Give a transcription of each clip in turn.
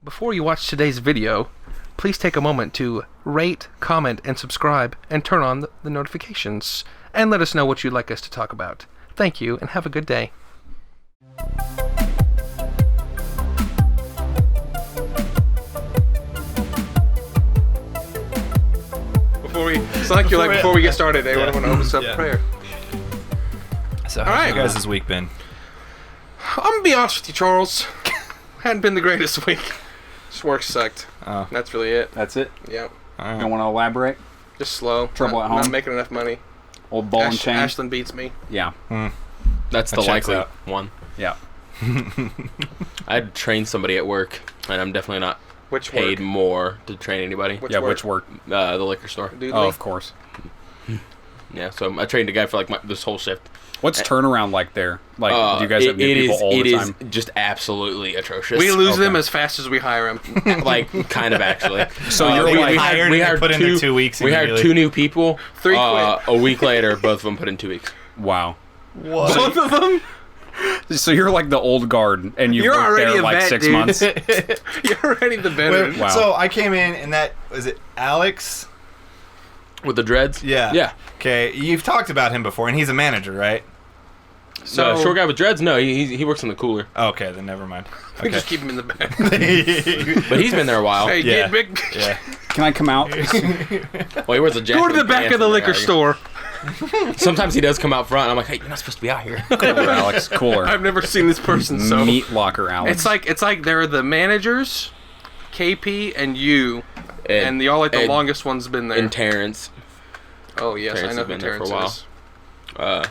Before you watch today's video, please take a moment to rate, comment, and subscribe, and turn on the notifications, and let us know what you'd like us to talk about. Thank you, and have a good day. Before we get started, I want to open us up in prayer. So how's your guys' week been? I'm going to be honest with you, Charles. Hadn't been the greatest week. Just work sucked. Oh. That's really it. That's it? Yeah. Don't want to elaborate? Just slow. Trouble at home? Not making enough money. Old ball and chain? Ashlyn beats me. Yeah. That's the likely one. Yeah. I'd train somebody at work, and I'm definitely not paid more to train anybody. Which work? The liquor store. Oh, of course. Yeah, so I trained a guy for like this whole shift. What's turnaround like there? Like, do you guys have new people all the time? It is just absolutely atrocious. We lose them as fast as we hire them. Like, kind of actually. So you're we hired put in 2 weeks. We hired 2 new people. 3 quit. A week later, both of them put in 2 weeks. Wow. What? Both of them? So you're like the old guard, and you've worked there like vet, 6 dude. months? You're already the veteran. Wow. So I came in, and that was it. Alex with the dreads. Yeah. Okay, you've talked about him before, and he's a manager, right? So short guy with dreads. No, he works in the cooler. Okay, then never mind. We just keep him in the back. But he's been there a while. Hey, Yeah. big. Can I come out? Well, he wears a jacket. Go to the back of the liquor store. Sometimes he does come out front. I'm like, hey, you're not supposed to be out here. Cooler, Alex. Cooler. I've never seen this person so. Meat locker, Alex. It's like they're the managers, KP, and you, and y'all like the longest one's been there. And Terrence. Oh yes, Terrence I know has been who there for Terrence a while. is.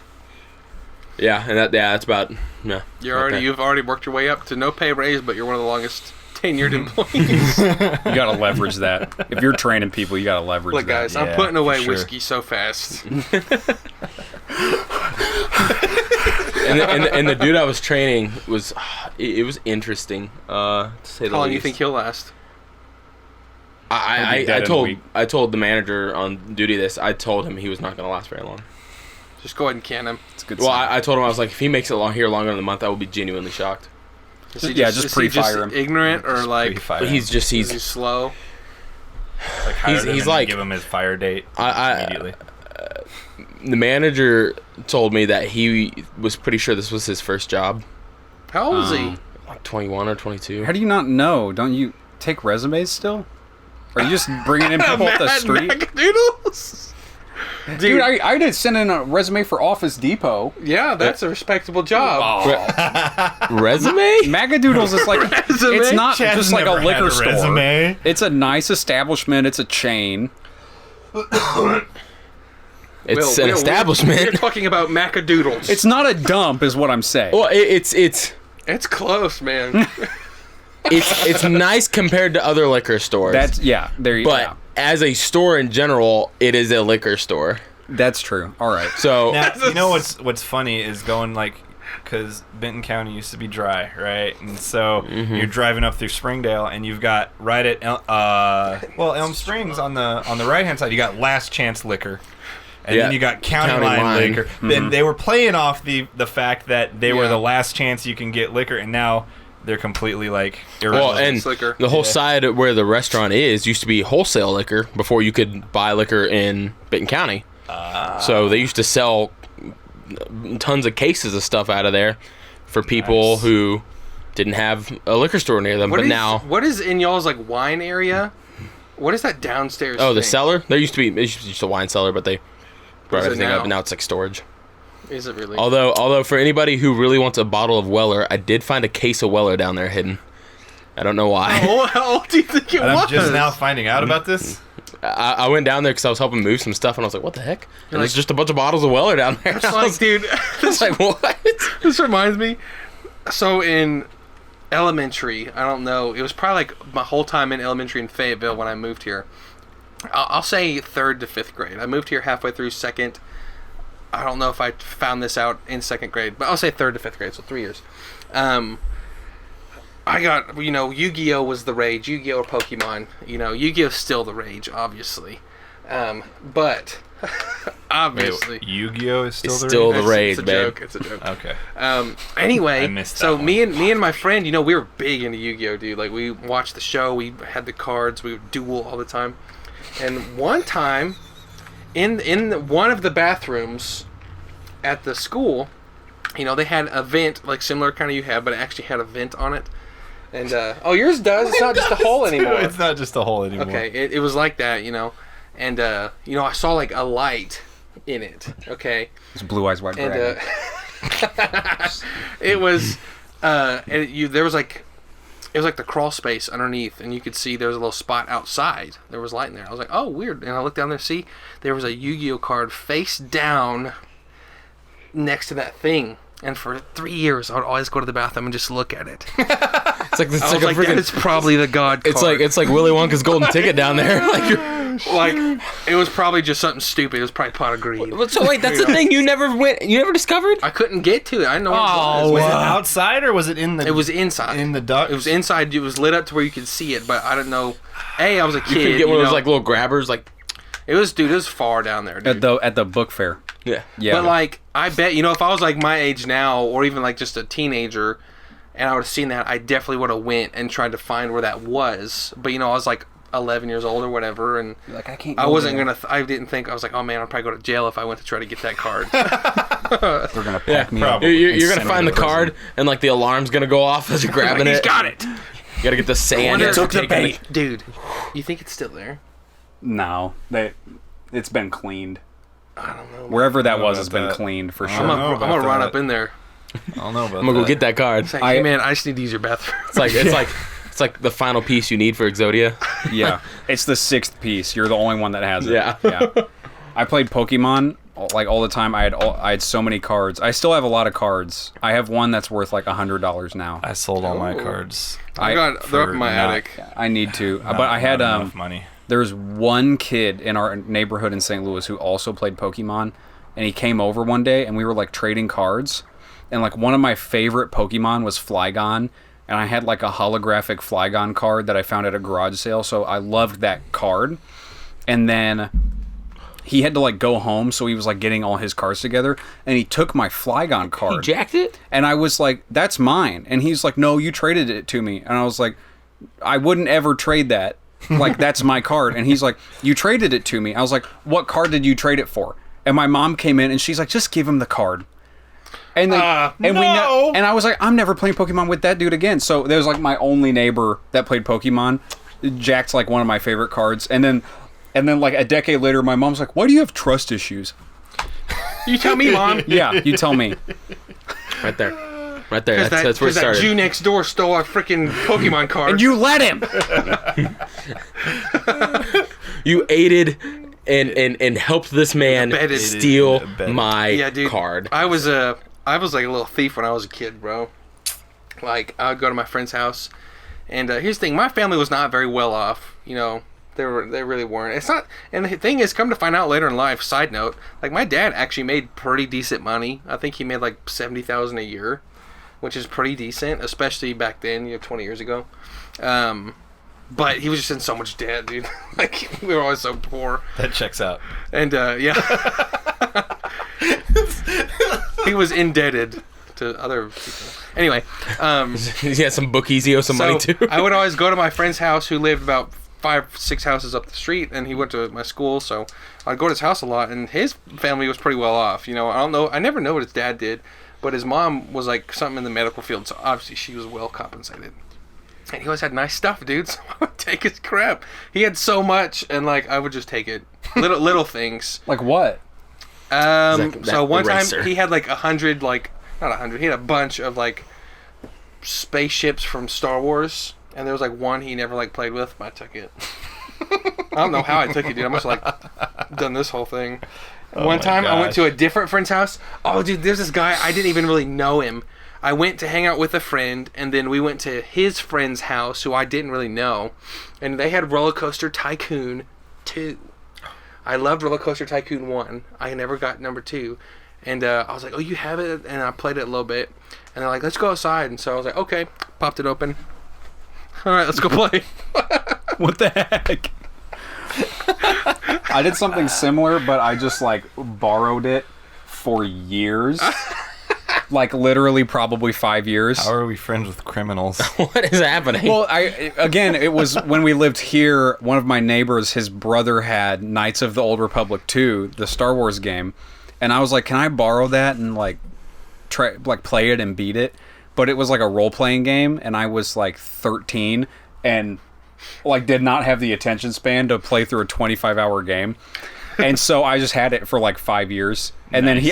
Yeah, and that's about You've already worked your way up to no pay raise, but you're one of the longest tenured employees. You gotta leverage that. If you're training people, you gotta leverage Look, guys, that. I'm putting away sure. whiskey so fast. and the dude I was training was it was interesting. To say the least. How long do you think he'll last? I told the manager on duty this. I told him he was not going to last very long. Just go ahead and can him. It's a good. Well, I told him I was like, if he makes it longer than a month, I will be genuinely shocked. Is he just pre-fire him. Ignorant or like He's is he slow? Like he's like give him his fire date immediately. The manager told me that he was pretty sure this was his first job. How old is he? Like 21 or 22. How do you not know? Don't you take resumes still? Are you just bringing in people off the street? Macadoodles. Dude, I did send in a resume for Office Depot. Yeah, that's a respectable job. Resume? Macadoodles is like it's not just like a liquor store. Resume. It's a nice establishment. It's a chain. It's an establishment. We're talking about Macadoodles. It's not a dump, is what I'm saying. Well, it's close, man. it's nice compared to other liquor stores. There you go. But as a store in general, it is a liquor store. That's true. All right. So now, you know what's funny is going like, because Benton County used to be dry, right? And so you're driving up through Springdale, and you've got right at Elm Springs on the right hand side, you got Last Chance Liquor. And then you got County Line Liquor. Then they were playing off the fact that they were the last chance you can get liquor, and now they're completely like irrelevant. Well, and the whole side where the restaurant is used to be wholesale liquor before you could buy liquor in Benton County. So they used to sell tons of cases of stuff out of there for people who didn't have a liquor store near them. What is in y'all's like wine area? What is that downstairs? Oh, the cellar? There used to be just a wine cellar, but they brought everything up, and now it's like storage. Is it really? Although for anybody who really wants a bottle of Weller, I did find a case of Weller down there hidden. I don't know why. How old do you think it was? I'm just now finding out about this. I went down there because I was helping move some stuff, and I was like, "What the heck?" And there's just a bunch of bottles of Weller down there. It's like, dude, it's like what? This reminds me. So in elementary, I don't know. It was probably like my whole time in elementary in Fayetteville when I moved here. I'll say 3rd to 5th grade. I moved here halfway through 2nd. I don't know if I found this out in 2nd grade, but I'll say 3rd to 5th grade, so 3 years. I got, Yu-Gi-Oh was the rage. Yu-Gi-Oh or Pokemon. Yu-Gi-Oh's still the rage, obviously. But obviously, Wait, Yu-Gi-Oh is still It's the still raid? the raid, it's a babe. joke. It's a joke. Okay. Anyway, I missed so that one. me and my friend, we were big into Yu-Gi-Oh, dude. Like, we watched the show, we had the cards, we would duel all the time. And one time, in one of the bathrooms at the school, they had a vent, like similar kind of you have, but it actually had a vent on it. And yours does. It's not just a hole anymore. It's not just a hole anymore. Okay, it was like that, And I saw like a light in it. Okay. It's Blue Eyes White And Dragon. it was there was like it was like the crawl space underneath, and you could see there was a little spot outside. There was light in there. I was like, oh, weird. And I looked down there, see, there was a Yu-Gi-Oh card face down next to that thing. And for 3 years, I would always go to the bathroom and just look at it. It's like I was like, it's probably the god card. it's like Willy Wonka's golden ticket down there. Like it was probably just something stupid. It was probably pot of greed. So wait, that's the thing you never discovered? I couldn't get to it. I didn't know what it was. Was it outside or was it in the? It was inside. In the duct. It was inside. It was lit up to where you could see it, but I didn't know. I was a kid. You could get one of those like little grabbers, like. It was far down there, dude. At the book fair. Yeah. Yeah. But like, I bet if I was like my age now, or even like just a teenager, and I would have seen that, I definitely would have went and tried to find where that was. But I was like 11 years old or whatever, and like, I can't. I wasn't gonna. I didn't think. I was like, oh man, I'd probably go to jail if I went to try to get that card. They're gonna pack me up. probably. You're and gonna send find me the to prison. card, and like the alarm's gonna go off as you're grabbing He's it. got it, You gotta get the sand. Wonder- Took the bait. dude. You think it's still there? No, it's been cleaned. I don't know. Wherever that know was about has been that. cleaned for I sure. don't know I'm about gonna run that. up in there. I don't know about I'm gonna go get that card. Say, hey man, I just need to use your bathroom. It's like the final piece you need for Exodia. Yeah, it's the 6th piece. You're the only one that has it. Yeah. I played Pokemon like all the time. I had so many cards. I still have a lot of cards. I have one that's worth like $100 now. I sold all my Oh. cards. They're up in my not- attic. I need to, but I had Not enough money. There's one kid in our neighborhood in St. Louis who also played Pokemon, and he came over one day and we were like trading cards, and like one of my favorite Pokemon was Flygon, and I had like a holographic Flygon card that I found at a garage sale, so I loved that card. And then he had to like go home, so he was like getting all his cards together, and he took my Flygon He card. jacked it? And I was like, that's mine. And he's like, no, you traded it to me. And I was like, I wouldn't ever trade that. Like, that's my card. And he's like, you traded it to me. I was like, what card did you trade it for? And my mom came in and she's like, just give him the card. And and I was like, I'm never playing Pokemon with that dude again. So there was like my only neighbor that played Pokemon. Jack's like one of my favorite cards. And then like a decade later, my mom's like, why do you have trust issues? You tell me, Mom. Yeah, you tell me. Right there. Right there. That's where it Because that started. Jew next door stole our freaking Pokemon card. And you let him. You aided and helped this man Abetted. steal Abetted. my dude, card. I was like a little thief when I was a kid, bro. Like, I would go to my friend's house, and here's the thing: my family was not very well off. They really weren't. It's not. And the thing is, come to find out later in life. Side note: like, my dad actually made pretty decent money. I think he made like $70,000 a year, which is pretty decent, especially back then, 20 years ago. But he was just in so much debt, dude. Like, we were always so poor. That checks out. And yeah, he was indebted to other people. Anyway, He had some bookies. He owed some money too. I would always go to my friend's house, who lived about 5-6 houses up the street, and he went to my school, so I'd go to his house a lot. And his family was pretty well off. I don't know. I never know what his dad did, but his mom was like something in the medical field, so obviously she was well compensated. And he always had nice stuff, dude. So I would take his crap. He had so much, and like I would just take it. Little things. Like what? So one eraser. time he had like 100, like not 100. He had a bunch of like spaceships from Star Wars, and there was like one he never like played with. But I took it. I don't know how I took it, dude. I must have like done this whole thing. One my time I went gosh. to a different friend's house. Oh, dude, there's this guy. I didn't even really know him. I went to hang out with a friend, and then we went to his friend's house, who I didn't really know, and they had Roller Coaster Tycoon 2. I loved Roller Coaster Tycoon 1. I never got number 2. And I was like, oh, you have it? And I played it a little bit. And they're like, let's go outside. And so I was like, okay. Popped it open. All right, let's go play. What the heck? I did something similar, but I just like borrowed it for years. Like literally probably 5 years. How are we friends with criminals? What is happening? Well, it was when we lived here, one of my neighbors, his brother had Knights of the Old Republic 2, the Star Wars game, and I was like, "Can I borrow that and like play it and beat it?" But it was like a role-playing game, and I was like 13 and like did not have the attention span to play through a 25-hour game. And so I just had it for like 5 years. And then he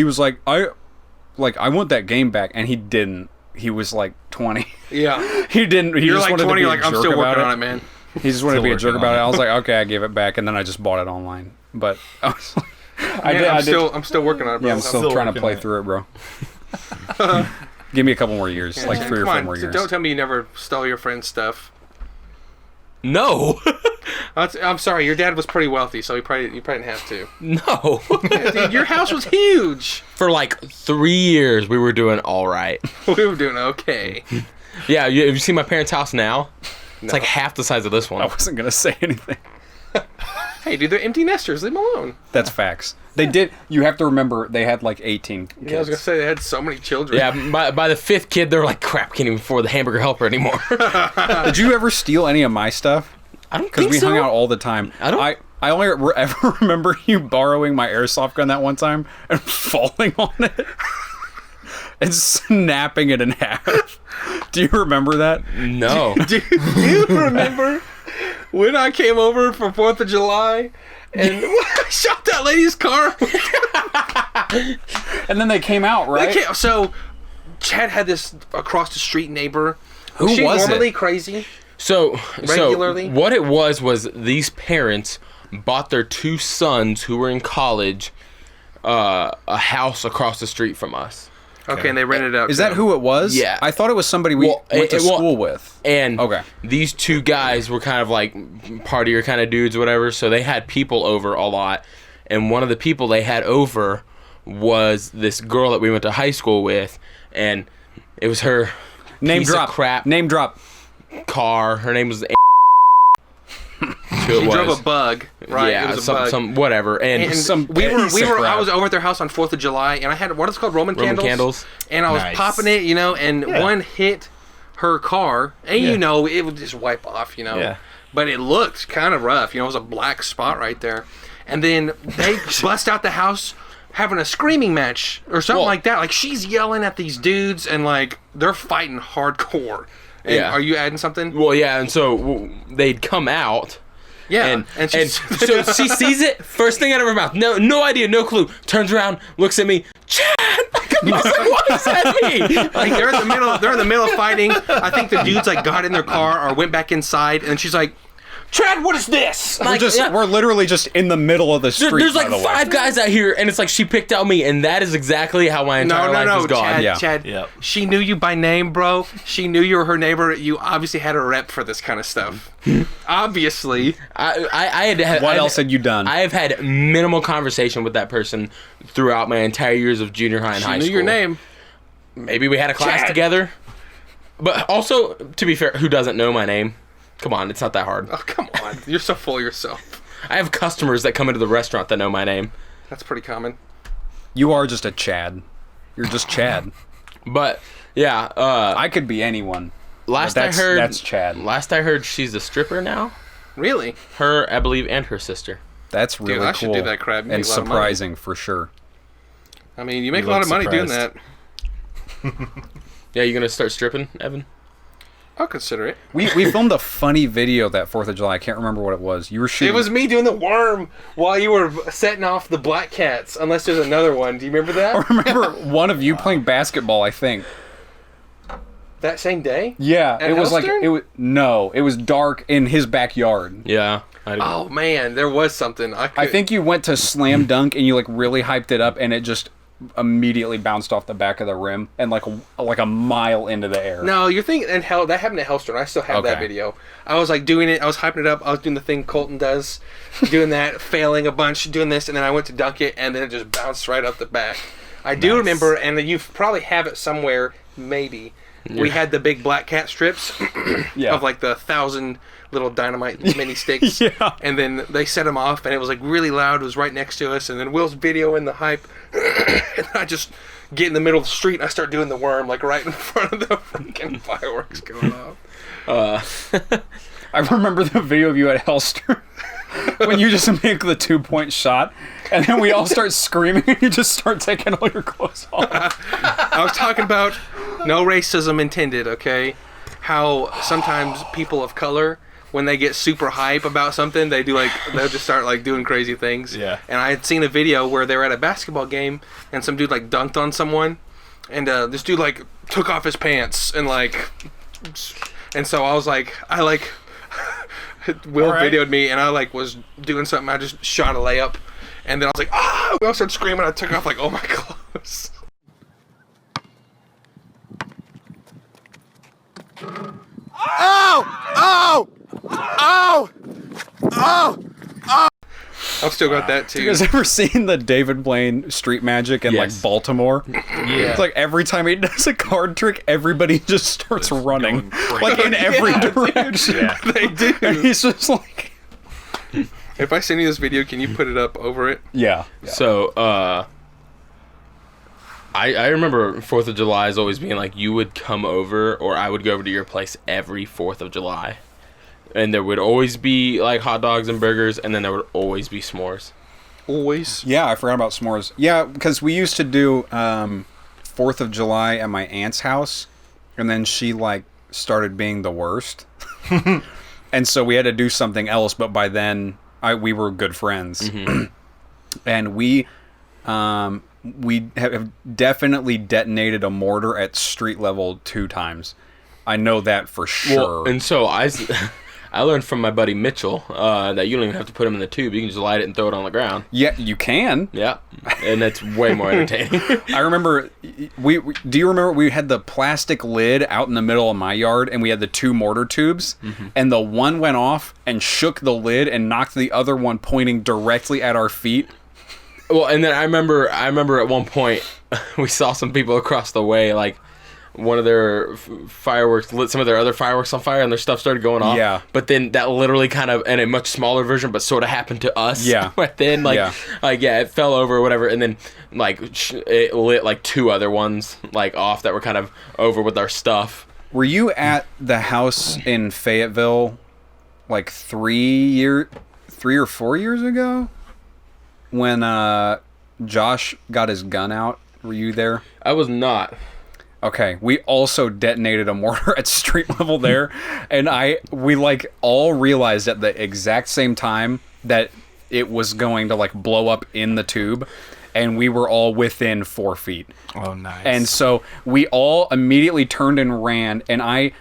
was like, I want that game back, and he didn't. He was like 20. Yeah. He didn't. He You're just like wanted 20, to you're be like, a I'm jerk still about working on it, man. He just wanted to be a jerk working about on it. it. I was like, okay, I gave it back, and then I just bought it online. But I was like, I'm still working on it, bro. Yeah, I'm still trying to working play on it. through it, bro. Give me a couple more years, like 3 or 4 more years. Don't tell me you never stole your friend's stuff. No. I'm sorry, your dad was pretty wealthy, so you probably didn't have to. No. Yeah, dude, your house was huge. For like 3 years, we were doing all right. We were doing okay. Yeah, have you seen my parents' house now? It's like half the size of this I one. wasn't gonna say anything. Hey, dude, they're empty nesters. Leave them alone. That's facts. They did. You have to remember they had like 18 kids. Yeah, I was gonna say they had so many children. Yeah, by the 5th kid, they're like, crap, can't even afford the hamburger helper anymore. Did you ever steal any of my stuff? I don't Because think we so. hung out all the time. I only ever remember you borrowing my airsoft gun that one time and falling on it and snapping it in half. Do you remember that? No. Do you remember when I came over for 4th of July and I shot that lady's car? And then they came out, right? So, Chad had this across the street neighbor. Who she was normally it? crazy? So Regularly? what it was these parents bought their 2 sons who were in college a house across the street from us. Okay, and they rented it out. Is that who it was? Yeah. I thought it was somebody we went to school with. And Okay. these 2 guys were kind of like partier kind of dudes or whatever, so they had people over a lot. And one of the people they had over was this girl that we went to high school with, and it was her Name piece drop. of crap Name drop. car. Her name was She drove a bug, right? Yeah, it was a bug. some whatever. And Some we were. piece of I crap. was over at their house on 4th of July, and I had what is it called, Roman candles. And I was Nice. popping it, and one hit her car, and it would just wipe off, Yeah. But it looked kind of rough, it was a black spot right there. And then they bust out the house having a screaming match or something like that. Like she's yelling at these dudes, and like they're fighting hardcore. And Yeah. Are you adding something? well, yeah, and so they'd come out. Yeah. And so she sees it, first thing out of her mouth. No idea, no clue. Turns around, looks at me. Chad! I was like, what does that mean? Like they're in the middle of fighting. I think the dudes like got in their car or went back inside, and she's like, Chad, what is this? Like, We're literally just in the middle of the street. There's like by the way. 5 guys out here, and it's like she picked out me, and that is exactly how my entire life is gone. Chad, Yeah. Chad. Yep. She knew you by name, bro. She knew you were her neighbor. You obviously had a rep for this kind of stuff. Obviously. I had What else had you done? I have had minimal conversation with that person throughout my entire years of junior high and high She knew school. your name. Maybe we had a class Chad. together. But also, to be fair, who doesn't know my name? Come on, it's not that hard. Oh, come on. You're so full of yourself. I have customers that come into the restaurant that know my name. That's pretty common. You are just a Chad. You're just Chad. But yeah, I could be anyone. last but I heard, that's Chad. Last I heard, she's a stripper now. Really? Her, I believe, and her sister. That's really I cool. should do that crap. You And make a lot of money. surprising for sure. I mean, you make You a lot look of money doing surprised. that. Yeah, you gonna start stripping, Evan? I'll consider it. We filmed a funny video that 4th of July. I can't remember what it was. You were shooting. It was me doing the worm while you were setting off the black cats. Unless there's another one. Do you remember I that? remember one of you playing basketball, I think. That same day? Yeah, At it was like Hellstern? it was dark in his backyard. Yeah. I do. Oh man, there was something. I think you went to slam dunk and you like really hyped it up and it just immediately bounced off the back of the rim and like a mile into the air. No, you're thinking, and hell, that happened at Hellstern. I still have that Okay. video. I was like doing it. I was hyping it up. I was doing the thing Colton does, doing that, failing a bunch, doing this, and then I went to dunk it, and then it just bounced right up the back. I do remember, and you probably have it somewhere, maybe. we had the big black cat strips Yeah. of like the 1,000 little dynamite mini sticks. Yeah. And then they set them off, and it was like really loud. It was right next to us, and then Will's videoing the hype, and I just get in the middle of the street and I start doing the worm like right in front of the freaking fireworks going off. I remember the video of you at Helster when you just make the 2-point shot, and then we all start screaming, and you just start taking all your clothes off. I was talking about no racism intended, okay? How sometimes people of color, when they get super hype about something, they'll just start like doing crazy things. Yeah. And I had seen a video where they were at a basketball game and some dude like dunked on someone, and this dude like took off his pants and like, and so I was like, Will Right. videoed me, and I like was doing something. I just shot a layup, and then I was like, ah! We all started screaming. I took off like all my clothes. I've still got that too. You guys ever seen the David Blaine Street Magic in Yes. like Baltimore? Yeah. It's like every time he does a card trick, everybody just starts running, like in every direction. Yeah. They do. And he's just like, If I send you this video, can you put it up over it? yeah. So, I remember 4th of July as always being like, you would come over, or I would go over to your place every 4th of July. And there would always be, like, hot dogs and burgers, and then there would always be s'mores. Always. Yeah, I forgot about s'mores. Yeah, because we used to do 4th of July at my aunt's house, and then she, like, started being the worst. And so we had to do something else, but by then, we were good friends. And we have definitely detonated a mortar at street level 2 times. I know that for sure. Well, and so I learned from my buddy Mitchell that you don't even have to put them in the tube. You can just light it and throw it on the ground. Yeah, you can. Yeah, and that's way more entertaining. I remember, do you remember we had the plastic lid out in the middle of my yard, and we had the 2 mortar tubes, and the one went off and shook the lid and knocked the other one pointing directly at our feet. Well, and then I remember at one point we saw some people across the way, like one of their fireworks lit some of their other fireworks on fire, and their stuff started going off. Yeah. But then that literally kind of, in a much smaller version, but sort of happened to us. Yeah. But then it fell over or whatever, and then like it lit like 2 other ones like off that were kind of over with our stuff. Were you at the house in Fayetteville like 3 or 4 years ago when Josh got his gun out? Were you there? I was not. Okay, we also detonated a mortar at street level there, and we like all realized at the exact same time that it was going to like blow up in the tube, and we were all within 4 feet. Oh, nice. And so we all immediately turned and ran, and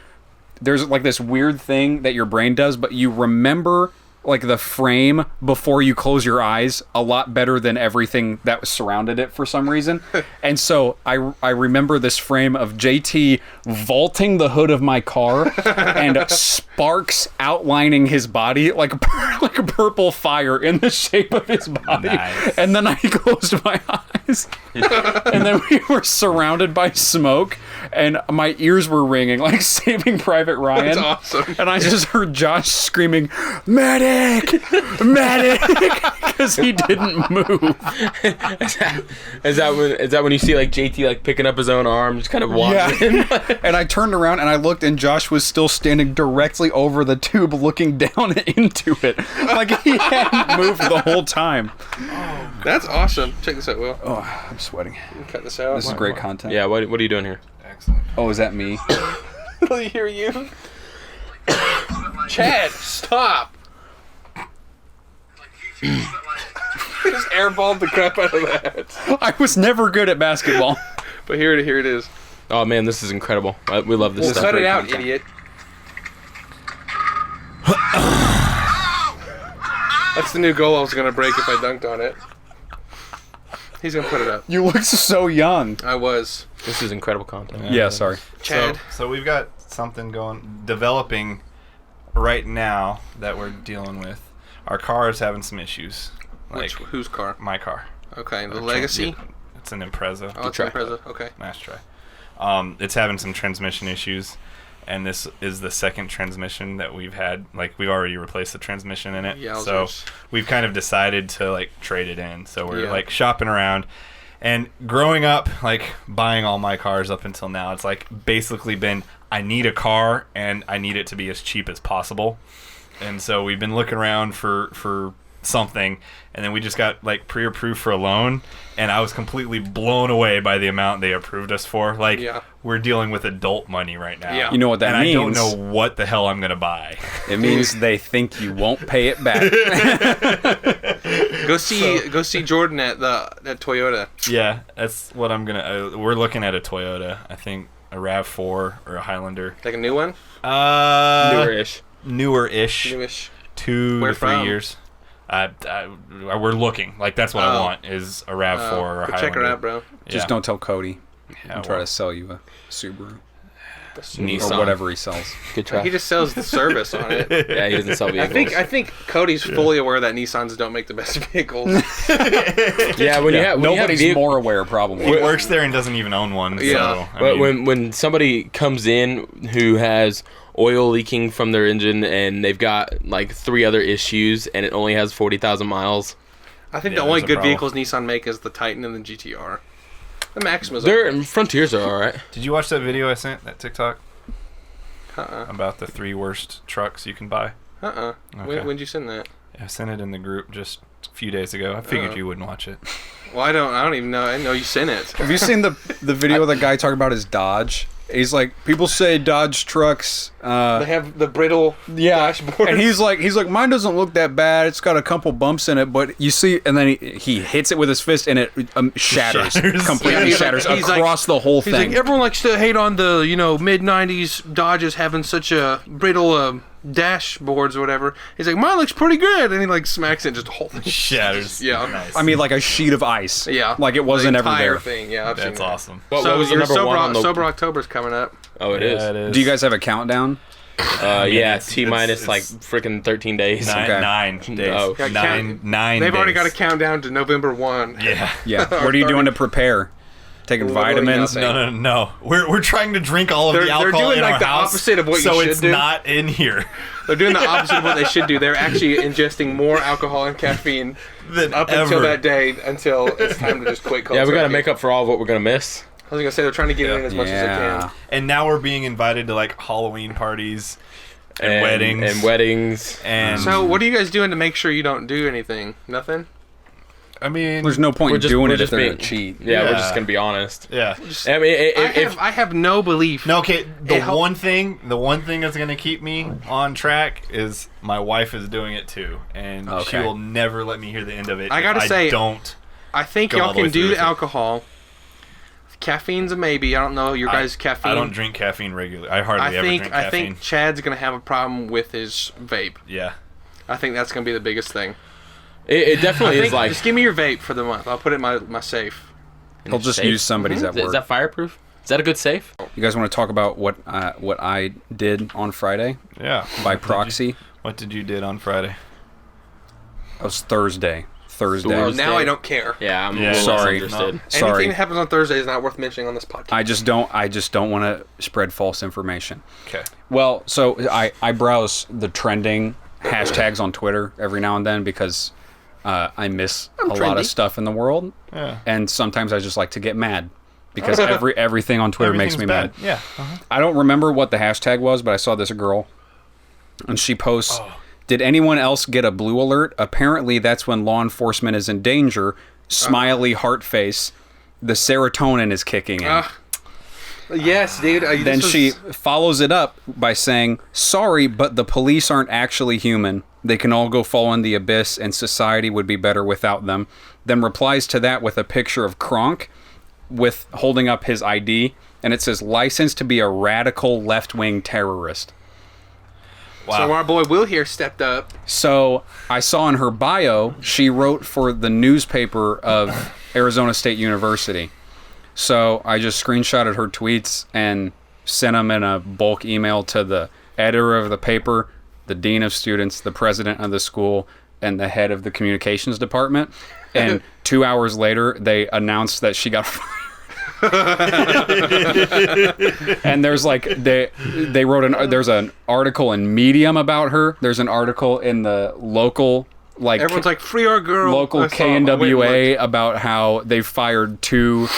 there's like this weird thing that your brain does, but you remember like the frame before you close your eyes a lot better than everything that surrounded it for some reason. And so I remember this frame of JT vaulting the hood of my car and sparks outlining his body like a purple fire in the shape of his body. Nice. And then I closed my eyes. And then we were surrounded by smoke, and my ears were ringing like Saving Private Ryan. That's awesome. And I just heard Josh screaming, "Medic! Medic!" because he didn't move. Is that when you see like JT like picking up his own arm, just kind of walking? Yeah. And I turned around and I looked, and Josh was still standing directly over the tube looking down into it. Like he hadn't moved the whole time. That's awesome. Check this out, Will. Oh, I'm sweating. Cut this out. This is great content. Yeah. What are you doing here? Excellent. Oh, is that me? Let me hear you. Chad, stop. Just airballed the crap out of that. I was never good at basketball. But here it is. Oh man, this is incredible. We love this Well, stuff. cut it great out, content. idiot. That's the new goal I was going to break if I dunked on it. He's going to put it up. You look so young. I was. This is incredible content. Yeah, sorry. Chad. So we've got something developing right now that we're dealing with. Our car is having some issues. Whose car? My car. Okay, the Legacy? Yeah, it's an Impreza. Oh, it's try. Impreza. Okay. Nice try. It's having some transmission issues, and this is the second transmission that we've had. Like, we've already replaced the transmission in it. So we've kind of decided to, like, trade it in. So we're, like, shopping around. And growing up, like, buying all my cars up until now, it's, like, basically been, I need a car, and I need it to be as cheap as possible. And so we've been looking around for something, and then we just got, like, pre-approved for a loan, and I was completely blown away by the amount they approved us for. Like, we're dealing with adult money right now. You know what that means? I don't know what the hell I'm going to buy. It means they think you won't pay it back. Go see Jordan at Toyota. Yeah, that's what I'm going to... we're looking at a Toyota, I think a RAV4 or a Highlander. Like a new one? Newer-ish. Newish. 2 to 3 years. We're looking. Like, that's what I want, is a RAV4 or a Highlander. Check her out, bro. Just don't tell Cody. Yeah, Try to sell you a Subaru. Nissan. Or whatever he sells. Good try. He just sells the service on it. Yeah, he doesn't sell vehicles. I think Cody's fully aware that Nissans don't make the best vehicles. Yeah, when you have Nobody's more aware, probably. He works there and doesn't even own one. Yeah. So, But when somebody comes in who has oil leaking from their engine and they've got like 3 other issues and it only has 40,000 miles. I think the only good vehicles Nissan make is the Titan and the GTR. The Maxima's Their Frontiers are alright. Did you watch that video I sent, that TikTok? Uh-uh. About the 3 worst trucks you can buy? Uh-uh. Okay. When'd you send that? I sent it in the group just a few days ago. I figured you wouldn't watch it. Well, I don't even know. I didn't know you sent it. Have you seen the video of the guy talking about his Dodge? He's like, people say Dodge trucks. They have the brittle dashboard. And he's like, mine doesn't look that bad. It's got a couple bumps in it, but you see, and then he hits it with his fist, and it shatters, completely shatters across the whole He's thing. like, everyone likes to hate on the mid '90s Dodges having such a brittle dashboards or whatever. He's like, mine looks pretty good, and he like smacks it, and just the whole thing Shatters. Yeah. Nice. I mean, like a sheet of ice. Yeah, like it wasn't the ever entire there. thing. Yeah, I've seen That's that. awesome. What So was the your number one on the... Sober October's coming up. Oh, it is. Yeah, it is. Do you guys have a countdown? Yeah, T minus like freaking 13 days. Nine days. Oh. Yeah, Nine They've already days. got a countdown to November 1. Yeah. Yeah. What are you doing to prepare? Taking Literally vitamins? nothing. No. We're trying to drink all of the They're alcohol doing in like our the house, opposite of what you so should it's do. not in here. They're doing the opposite of what they should do. They're actually ingesting more alcohol and caffeine until that day, until it's time to just quit cold Yeah, we got to turkey. make up for all of what we're going to miss. I was going to say, they're trying to get it in as much as they can. And now we're being invited to like Halloween parties and weddings. And So what are you guys doing to make sure you don't do anything? Nothing? I mean, There's no point in doing we're it if just they're being- going to cheat. Yeah, we're Yeah. just going to be honest. yeah. I mean, I have no belief. No, okay. The help- one thing that's gonna keep me on track is my wife is doing it too, and she Okay. will never let me hear the end of it. I gotta if say, don't. I think Go all y'all the way can through do with it. alcohol. Caffeine's a maybe. I don't know your guys' caffeine. I don't drink caffeine regularly. I hardly ever drink caffeine. I think Chad's gonna have a problem with his vape. Yeah. I think that's gonna be the biggest thing. it definitely is like... Just give me your vape for the month. I'll put it in my safe. He'll just safe. use somebody's at Is work. that fireproof? Is that a good safe? You guys want to talk about what I did on Friday Yeah. by proxy? What did you did on Friday? It was Thursday. Oh, now I don't care. Yeah, I'm Yeah, a little sorry. less interested. No. Sorry. Anything that happens on Thursday is not worth mentioning on this podcast. I just don't want to spread false information. Okay. Well, so I browse the trending hashtags on Twitter every now and then because I miss a lot trendy. of stuff in the world, Yeah. and sometimes I just like to get mad because everything on Twitter makes me mad. Yeah. I don't remember what the hashtag was, but I saw this girl, and she posts, "Did anyone else get a blue alert? Apparently, that's when law enforcement is in danger. Smiley heart face. The serotonin is kicking in." Yes, dude. Then she follows it up by saying, "Sorry, but the police aren't actually human. They can all go fall in the abyss, and society would be better without them." Then replies to that with a picture of Kronk with holding up his ID, and it says, "Licensed to be a radical left-wing terrorist." Wow. So our boy Will here stepped up. So I saw in her bio, she wrote for the newspaper of Arizona State University. So I just screenshotted her tweets and sent them in a bulk email to the editor of the paper, the dean of students, the president of the school, and the head of the communications department. And 2 hours later, they announced that she got fired. And there's like they wrote there's an article in Medium about her. There's an article in the local Everyone's like, free our girl. local KNWA about how they've fired 2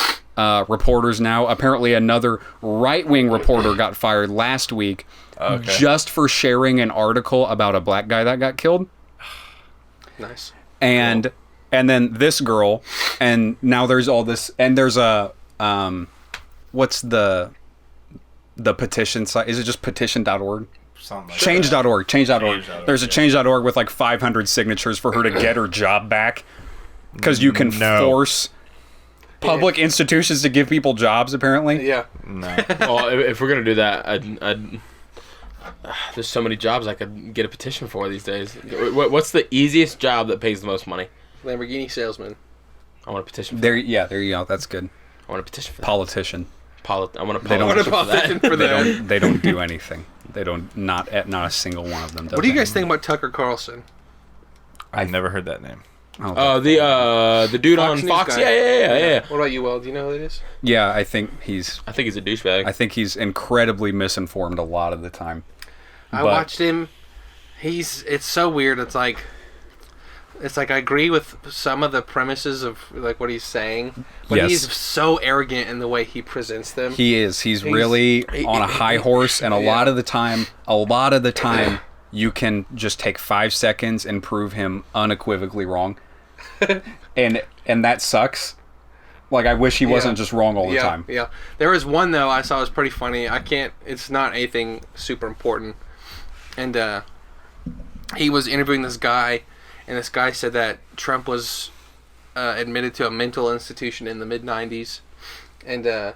reporters now. Apparently another right-wing reporter got fired last week just for sharing an article about a black guy that got killed. Nice. And then this girl, and now there's all this, and there's a what's the petition site? Is it just petition.org? Something like Change.org. Change.org. Change.org, There's a yeah. Change.org with like 500 signatures for her to get her job back. Because you can force public institutions to give people jobs, apparently. Yeah. No. Well, if we're gonna do that, I'd there's so many jobs I could get a petition for these days. What's the easiest job that pays the most money? Lamborghini salesman. I want a petition for There you go. That's good. I want a petition for that. Politician. I want a They don't- politician for that. for that. They don't do anything. They don't. Not a single one of them does. What do you guys anything. think about Tucker Carlson? I've never heard that name. The dude Fox on News Fox. guy. Yeah. What about you, Will? Do you know who that is? Yeah, I think he's I think he's a douchebag. incredibly misinformed a lot of the time. I watched him. It's so weird. It's like I agree with some of the premises of like what he's saying, but Yes. he's so arrogant in the way he presents them. He is. He's really on a high horse, and a lot of the time, you can just take 5 seconds and prove him unequivocally wrong, and that sucks. Like, I wish he wasn't just wrong all the time. Yeah. There was one though I saw was pretty funny. It's not anything super important, and he was interviewing this guy. And this guy said that Trump was admitted to a mental institution in the mid-'90s. And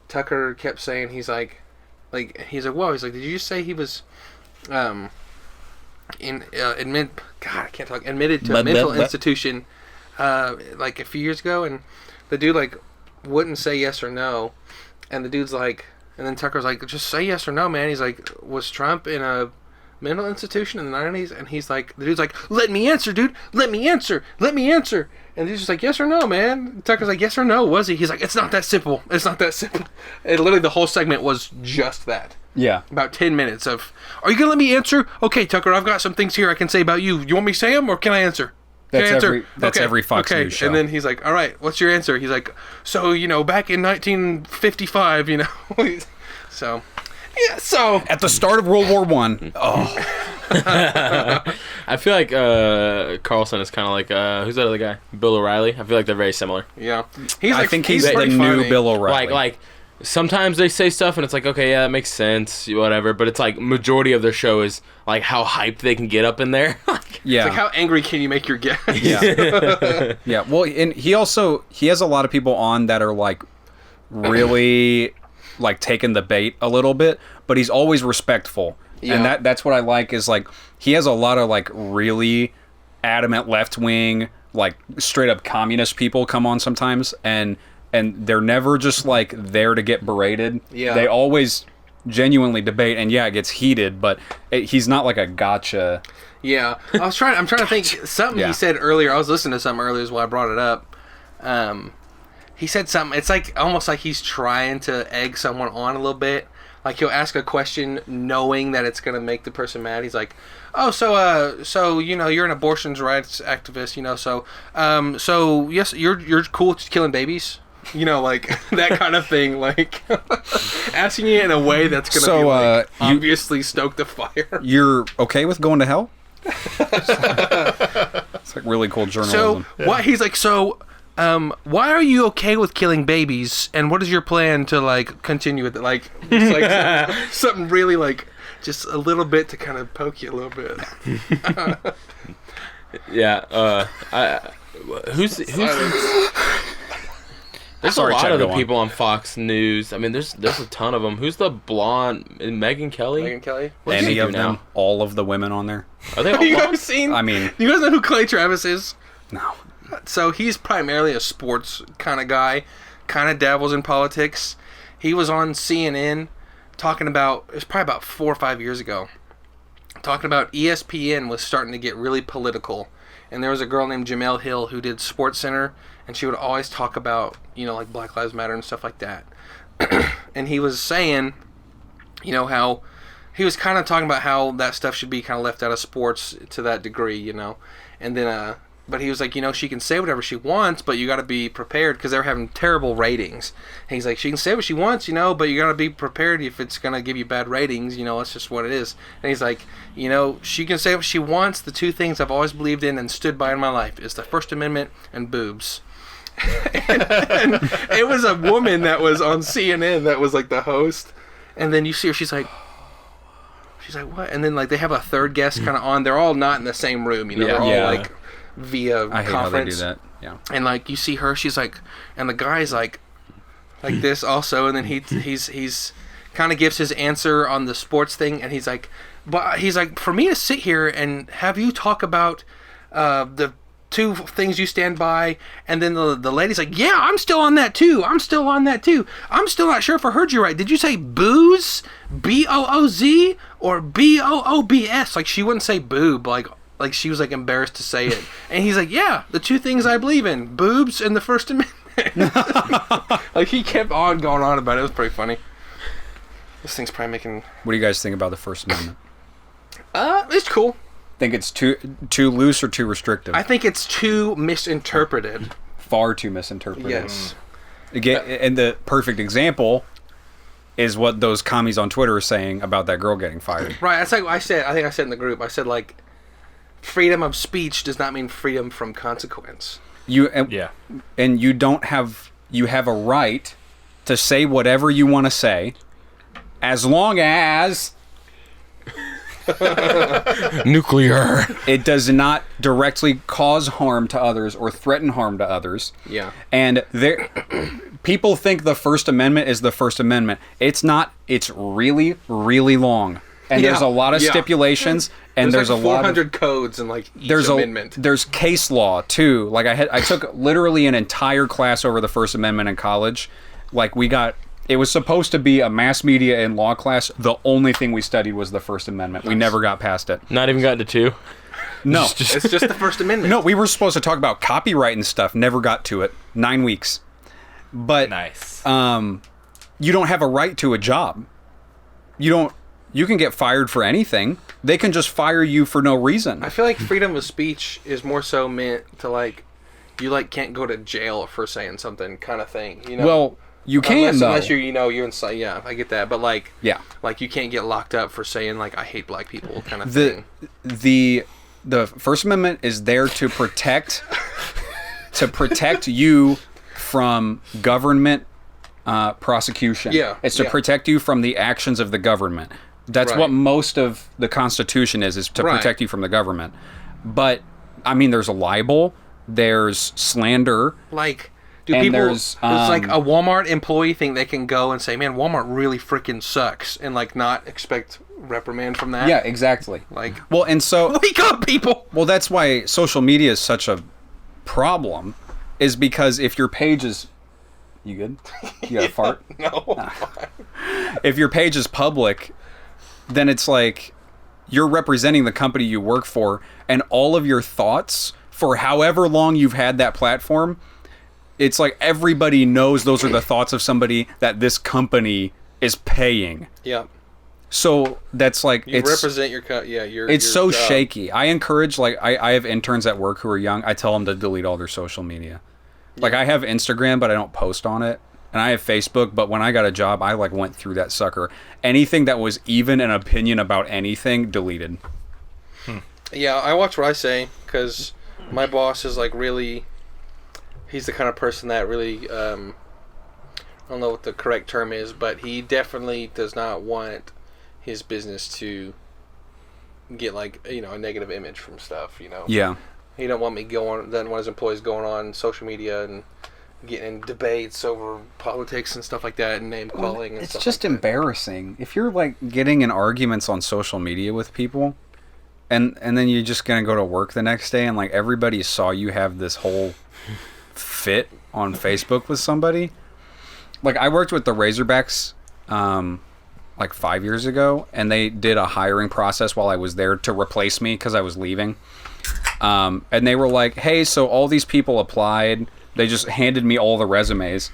Tucker kept saying, he's like, whoa, he's like, did you just say he was admitted to a mental institution like a few years ago? And the dude like wouldn't say yes or no. And the dude's like, and then Tucker's like, just say yes or no, man. He's like, was Trump in a mental institution in the 90s? And he's like, the dude's like, let me answer, dude, let me answer, and the dude's just like, yes or no, man. Tucker's like, yes or no, was he? He's like, it's not that simple, and literally the whole segment was just that. Yeah. About 10 minutes of, are you gonna let me answer? Okay, Tucker, I've got some things here I can say about you. You want me to say them, or can I answer? That's every Fox News show. And then he's like, all right, what's your answer? He's like, so, back in 1955, so... Yeah, so at the start of World War One. I feel like Carlson is kind of like who's that other guy? Bill O'Reilly. I feel like they're very similar. Yeah, I think he's the pretty new funny. Bill O'Reilly. Like sometimes they say stuff and it's like, okay, yeah, that makes sense, whatever. But it's like majority of their show is like how hyped they can get up in there. Yeah. It's like, how angry can you make your guest? Yeah. Yeah. Well, and he has a lot of people on that are like really like taking the bait a little bit, but he's always respectful. Yeah. And that's what I like is like he has a lot of like really adamant left wing, like straight up communist people come on sometimes, and they're never just like there to get berated. Yeah. They always genuinely debate, and yeah, it gets heated, but he's not like a gotcha. Yeah. I'm trying to think something he said earlier. I was listening to something earlier is why I brought it up. He said something, it's like almost like he's trying to egg someone on a little bit. Like he'll ask a question knowing that it's going to make the person mad. He's like, oh, so you're an abortion rights activist, so yes, you're cool with killing babies, like that kind of thing, like asking it in a way that's going to be like, obviously stoke the fire. You're okay with going to hell? It's like really cool journalism. So what he's like, why are you okay with killing babies, and what is your plan to like continue with it? Like, it's like something really like just a little bit to kind of poke you a little bit. Yeah. Who's there's Sorry, a lot Chad, of the go on. people on Fox News. I mean, there's a ton of them. Who's the blonde? Megyn Kelly? Megyn Kelly? What does Any she do of them, now? all of the women on there. Are they all You blonde? guys seen? I mean, you guys know who Clay Travis is? no. So he's primarily a sports kind of guy, kind of dabbles in politics. He was on CNN talking about, it was probably about 4 or 5 years ago, talking about ESPN was starting to get really political. And there was a girl named Jamel Hill who did Sports Center, and she would always talk about, like Black Lives Matter and stuff like that. And he was saying, how he was kind of talking about how that stuff should be kind of left out of sports to that degree, And then, but he was like, she can say whatever she wants, but you got to be prepared because they're having terrible ratings. And he's like, she can say what she wants, but you got to be prepared if it's going to give you bad ratings, that's just what it is. And he's like, she can say what she wants. The two things I've always believed in and stood by in my life is the First Amendment and boobs. and it was a woman that was on CNN that was like the host. And then you see her, she's like, what? And then like they have a third guest kind of on. They're all not in the same room, they're all like via I hate conference. how they do that. Yeah. And like you see her, she's like, and the guy's like this also, and then he's kind of gives his answer on the sports thing, and he's like, for me to sit here and have you talk about the two things you stand by, and then the lady's like, yeah, I'm still on that too. I'm still not sure if I heard you right. Did you say booze, B-O-O-Z, or B-O-O-B-S? Like she wouldn't say boob, like she was like embarrassed to say it. And he's like, yeah, the two things I believe in, boobs and the First Amendment. Like he kept on going on about it. It was pretty funny. This thing's probably making... What do you guys think about the First Amendment? It's cool. Think it's too loose or too restrictive? I think it's too misinterpreted. Far too misinterpreted. Yes. Again, and the perfect example is what those commies on Twitter are saying about that girl getting fired. Right. That's like I think I said in the group. I said like, freedom of speech does not mean freedom from consequence. And you don't have you have a right to say whatever you want to say, as long as nuclear. It does not directly cause harm to others or threaten harm to others. Yeah. And people think the First Amendment is the First Amendment. It's not. It's really, really long. And there's a lot of stipulations, and there's like a lot of 400 codes and like each amendment. There's case law too. Like I took literally an entire class over the First Amendment in college. Like it was supposed to be a mass media and law class. The only thing we studied was the First Amendment. We never got past it. Not even got to 2. No, it's just the First Amendment. No, we were supposed to talk about copyright and stuff. Never got to it. 9 weeks. But nice. You don't have a right to a job. You can get fired for anything. They can just fire you for no reason. I feel like freedom of speech is more so meant to like, you like can't go to jail for saying something kind of thing. Well, you can unless you're you're inside. Yeah, I get that. But like, yeah, like you can't get locked up for saying like I hate black people kind of thing. The First Amendment is there to protect you from government prosecution. Yeah, it's to protect you from the actions of the government. That's what most of the Constitution is to protect you from the government. But I mean, there's a libel, there's slander. Like, do people? There's like a Walmart employee think they can go and say, "Man, Walmart really freaking sucks," and like not expect reprimand from that. Yeah, exactly. Like, well, and so wake up, people. Well, that's why social media is such a problem, is because if your page is, you good? You got a fart? No. If your page is public, then it's like you're representing the company you work for, and all of your thoughts for however long you've had that platform, it's like everybody knows those are the thoughts of somebody that this company is paying. Yeah. So that's like you represent your it's so shaky. I encourage, like I have interns at work who are young. I tell them to delete all their social media. Yeah. Like I have Instagram, but I don't post on it. And I have Facebook, but when I got a job, I like went through that sucker. Anything that was even an opinion about anything, deleted. Yeah, I watch what I say because my boss is like really. He's the kind of person that really. I don't know what the correct term is, but he definitely does not want his business to get like a negative image from stuff. Yeah. He don't want doesn't want his employees going on social media and getting in debates over politics and stuff like that and name calling and it's stuff just like embarrassing. If you're like getting in arguments on social media with people and then you're just gonna go to work the next day and like everybody saw you have this whole fit on Facebook with somebody. Like I worked with the Razorbacks like 5 years ago, and they did a hiring process while I was there to replace me because I was leaving. And they were like, hey, so all these people applied. They just handed me all the resumes.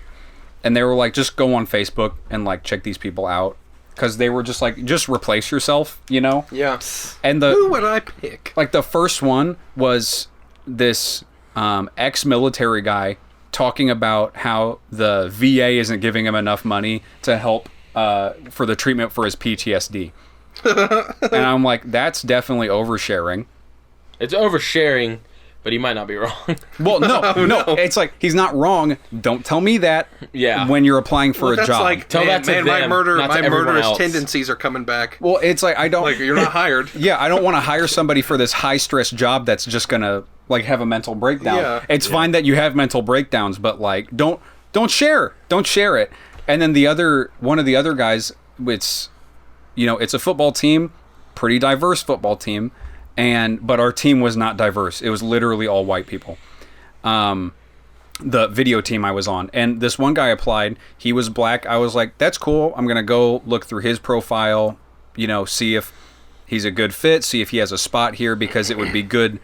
And they were like, just go on Facebook and like check these people out. Because they were just like, just replace yourself, you know? Yeah. And who would I pick? like the first one was this ex-military guy talking about how the VA isn't giving him enough money to help for the treatment for his PTSD. And I'm like, that's definitely oversharing. It's oversharing, but he might not be wrong. Well, no. It's like, he's not wrong. Don't tell me that when you're applying for a That's job. like, Tell man, that to my them, not to my everyone murderous else. tendencies are coming back. Well, it's like, I don't... Like, you're not hired. Yeah, I don't want to hire somebody for this high-stress job that's just going to, like, have a mental breakdown. Yeah. It's fine that you have mental breakdowns, but, like, don't share. Don't share it. And then one of the other guys, it's a football team, pretty diverse football team, but our team was not diverse. It was literally all white people. The video team I was on, and this one guy applied. He was black. I was like, that's cool. I'm gonna go look through his profile, see if he's a good fit, see if he has a spot here, because it would be good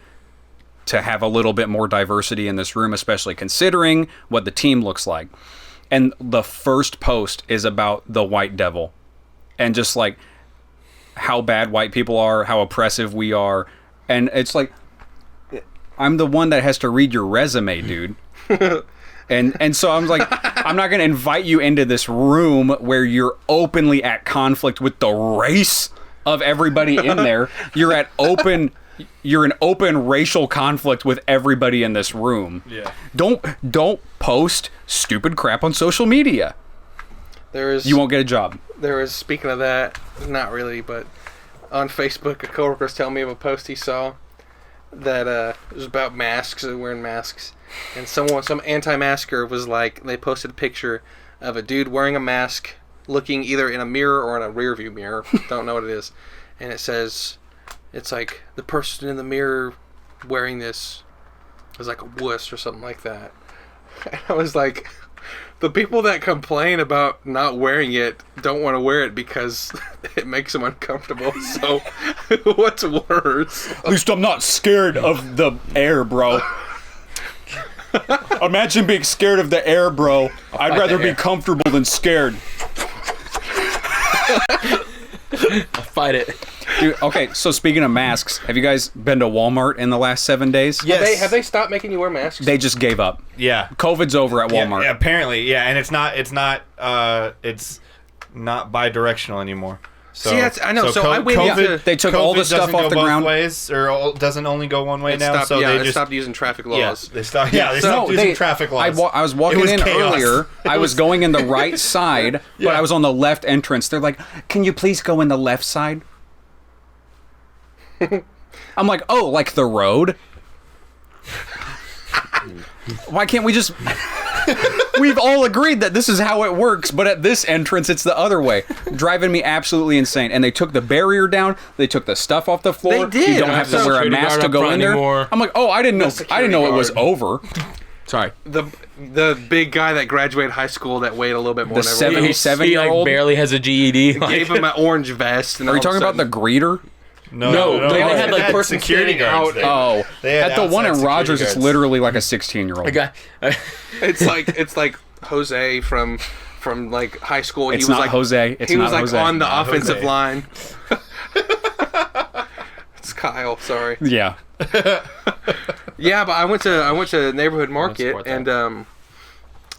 to have a little bit more diversity in this room, especially considering what the team looks like. And the first post is about the white devil, and just like how bad white people are, how oppressive we are. And it's like, I'm the one that has to read your resume, dude. and so I'm like, I'm not going to invite you into this room where you're openly at conflict with the race of everybody in there. You're in open racial conflict with everybody in this room. Yeah. Don't post stupid crap on social media. You won't get a job. There was, speaking of that, not really, but on Facebook, a coworker was telling me of a post he saw that it was about masks and wearing masks. And some anti-masker was like, they posted a picture of a dude wearing a mask, looking either in a mirror or in a rear view mirror. Don't know what it is. And it says, it's like, the person in the mirror wearing this is like a wuss or something like that. And I was like, the people that complain about not wearing it don't want to wear it because it makes them uncomfortable. So, what's worse? At least I'm not scared of the air, bro. Imagine being scared of the air, bro. I'd rather be comfortable than scared. Fight it. Dude, okay, so speaking of masks, have you guys been to Walmart in the last 7 days? Yes. Have they stopped making you wear masks? They just gave up. Yeah. COVID's over at Walmart. Yeah, apparently, yeah, and it's not bi-directional anymore. So, see, I know. So I went into... They took all the stuff off the ground. Ways, or doesn't only go one way now. Stopped, They just stopped using traffic laws. They stopped using traffic laws. I was walking in chaos. earlier. I was going in the right side, but I was on the left entrance. They're like, "Can you please go in the left side?" I'm like, "Oh, like the road? Why can't we just?" We've all agreed that this is how it works, but at this entrance, it's the other way. Driving me absolutely insane. And they took the barrier down. They took the stuff off the floor. They did. You don't have to wear a mask to go in there. Anymore. I'm like, oh, I didn't know it was over. Sorry. The big guy that graduated high school that weighed a little bit more The than everyone else. 77-year-old barely has a GED. Gave him an orange vest. And Are you talking about the greeter? No, they had like person security standing guards out. there. Oh, They had at the one in outside Rogers, security it's guards. literally like a 16-year-old. Okay. It's like Jose from like high school. It's He was not like Jose. It's he was not like Jose. on the Not offensive Jose. line. It's Kyle. Sorry. Yeah. Yeah, but I went to neighborhood market support that. and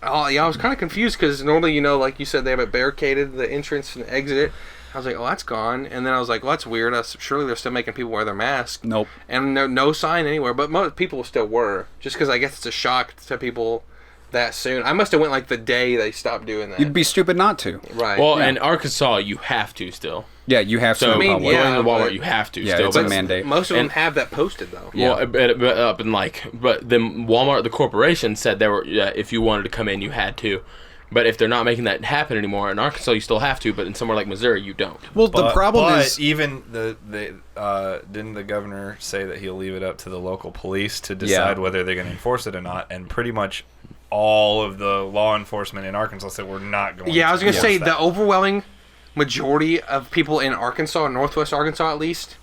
I was kind of confused because normally like you said they have it barricaded the entrance and exit. I was like, oh, that's gone. And then I was like, well, that's weird. Surely they're still making people wear their mask. Nope. And no sign anywhere, but most people still were. Just because I guess it's a shock to people that soon. I must have went like the day they stopped doing that. You'd be stupid not to. Right. Well, Yeah. in Arkansas, you have to still. Yeah, you have to. So, in mean, public. yeah, going to Walmart, but- you have to Yeah, still. it's a but- mandate. Most of them And- have that posted though. Yeah. Well, but up in but then Walmart, the corporation, said if you wanted to come in, you had to. But if they're not making that happen anymore, in Arkansas, you still have to. But in somewhere like Missouri, you don't. Well, the problem is... even didn't the governor say that he'll leave it up to the local police to decide whether they're going to enforce it or not? And pretty much all of the law enforcement in Arkansas said we're not going. Yeah, I was to gonna say enforce the overwhelming majority of people in Arkansas, Northwest Arkansas at least,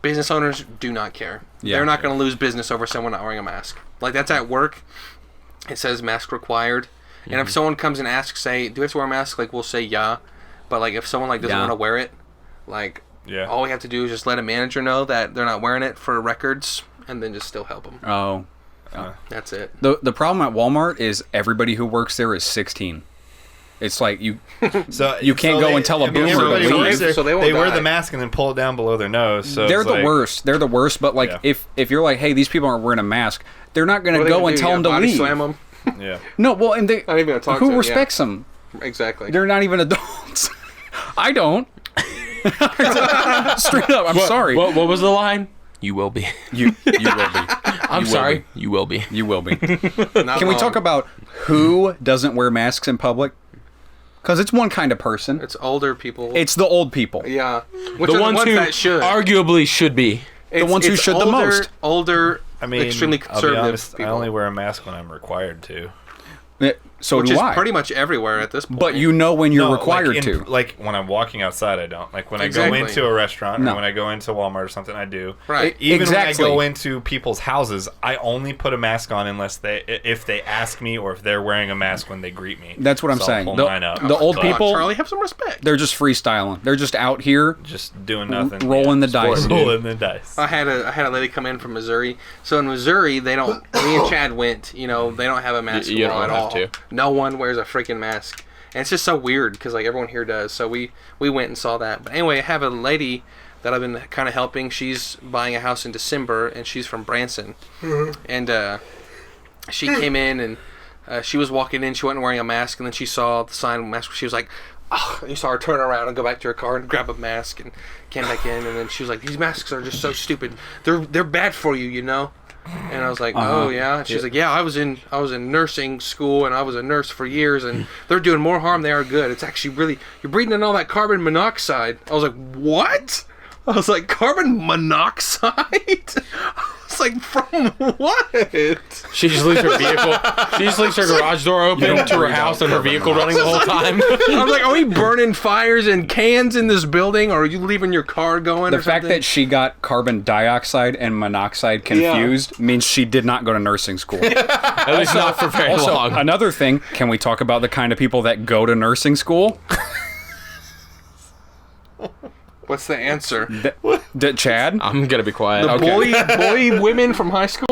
business owners do not care. Yeah. They're not going to lose business over someone not wearing a mask. Like, that's at work. It says mask required. And if someone comes and asks, say, do we have to wear a mask? Like, we'll say yeah. But, like, if someone, like, doesn't want to wear it, like, all we have to do is just let a manager know that they're not wearing it for records, and then just still help them. Oh. That's it. The problem at Walmart is everybody who works there is 16. It's like you can't go and tell a boomer to everybody leave. works there, So they won't they wear die. the mask and then pull it down below their nose. So They're it's the like, worst. They're the worst. But like, if you're like, hey, these people aren't wearing a mask, they're not going What to are they go gonna and do? tell them to Body leave. slam them? Yeah. No, well, and they Not even gonna talk to who them, respects them? Exactly. They're not even adults. I don't. Straight up, I'm sorry. What was the line? You will be. You will be. I'm sorry. You will be. You will be. Not Can we wrong. talk about who doesn't wear masks in public? Because it's one kind of person. It's older people. It's the old people. Yeah. Which The are the ones ones who that should. arguably should be. ones who should the most. Older, I mean, extremely I'll be conservative honest, people. I only wear a mask when I'm required to. So which do is I. pretty much everywhere at this point. But you know when you're No, required like to. Like when I'm walking outside, I don't. Like when I Exactly. go into a restaurant No. or when I go into Walmart or something, I do. Right. Even Exactly. when I go into people's houses, I only put a mask on unless if they ask me or if they're wearing a mask when they greet me. That's what I'm So I'll saying. pull The- mine up. the old But people- Charlie, have some respect. They're just freestyling. They're just out here. just doing nothing, rolling the dice. rolling the dice. I had a lady come in from Missouri. So in Missouri, they don't. Me and Chad went. You know, they don't have a mask You law don't at have all. to. No one wears a freaking mask, and it's just so weird because like everyone here does. So we went and saw that. But anyway, I have a lady that I've been kind of helping. She's buying a house in December, and she's from Branson. And she came in and she was walking in. She wasn't wearing a mask, and then she saw the sign mask. She was like, "Oh!" You saw her turn around and go back to her car and grab a mask and came back in. And then she was like, "These masks are just so stupid. They're bad for you, you know." And I was like, "Oh yeah." And she's like, "Yeah, I was in nursing school and I was a nurse for years, and they're doing more harm than they are good. It's actually really you're breathing in all that carbon monoxide." I was like, "What?" I was like, "Carbon monoxide?" I was like, "From what?" She just leaves her vehicle. She just leaves her garage door open to her house and her vehicle running the whole time. I was like, "Are we burning fires and cans in this building, or are you leaving your car going?" The or fact something? that she got carbon dioxide and monoxide confused means she did not go to nursing school. At least not for very Also, long. another thing, can we talk about the kind of people that go to nursing school? What's the answer? Chad? I'm gonna be quiet. Boy women from high school?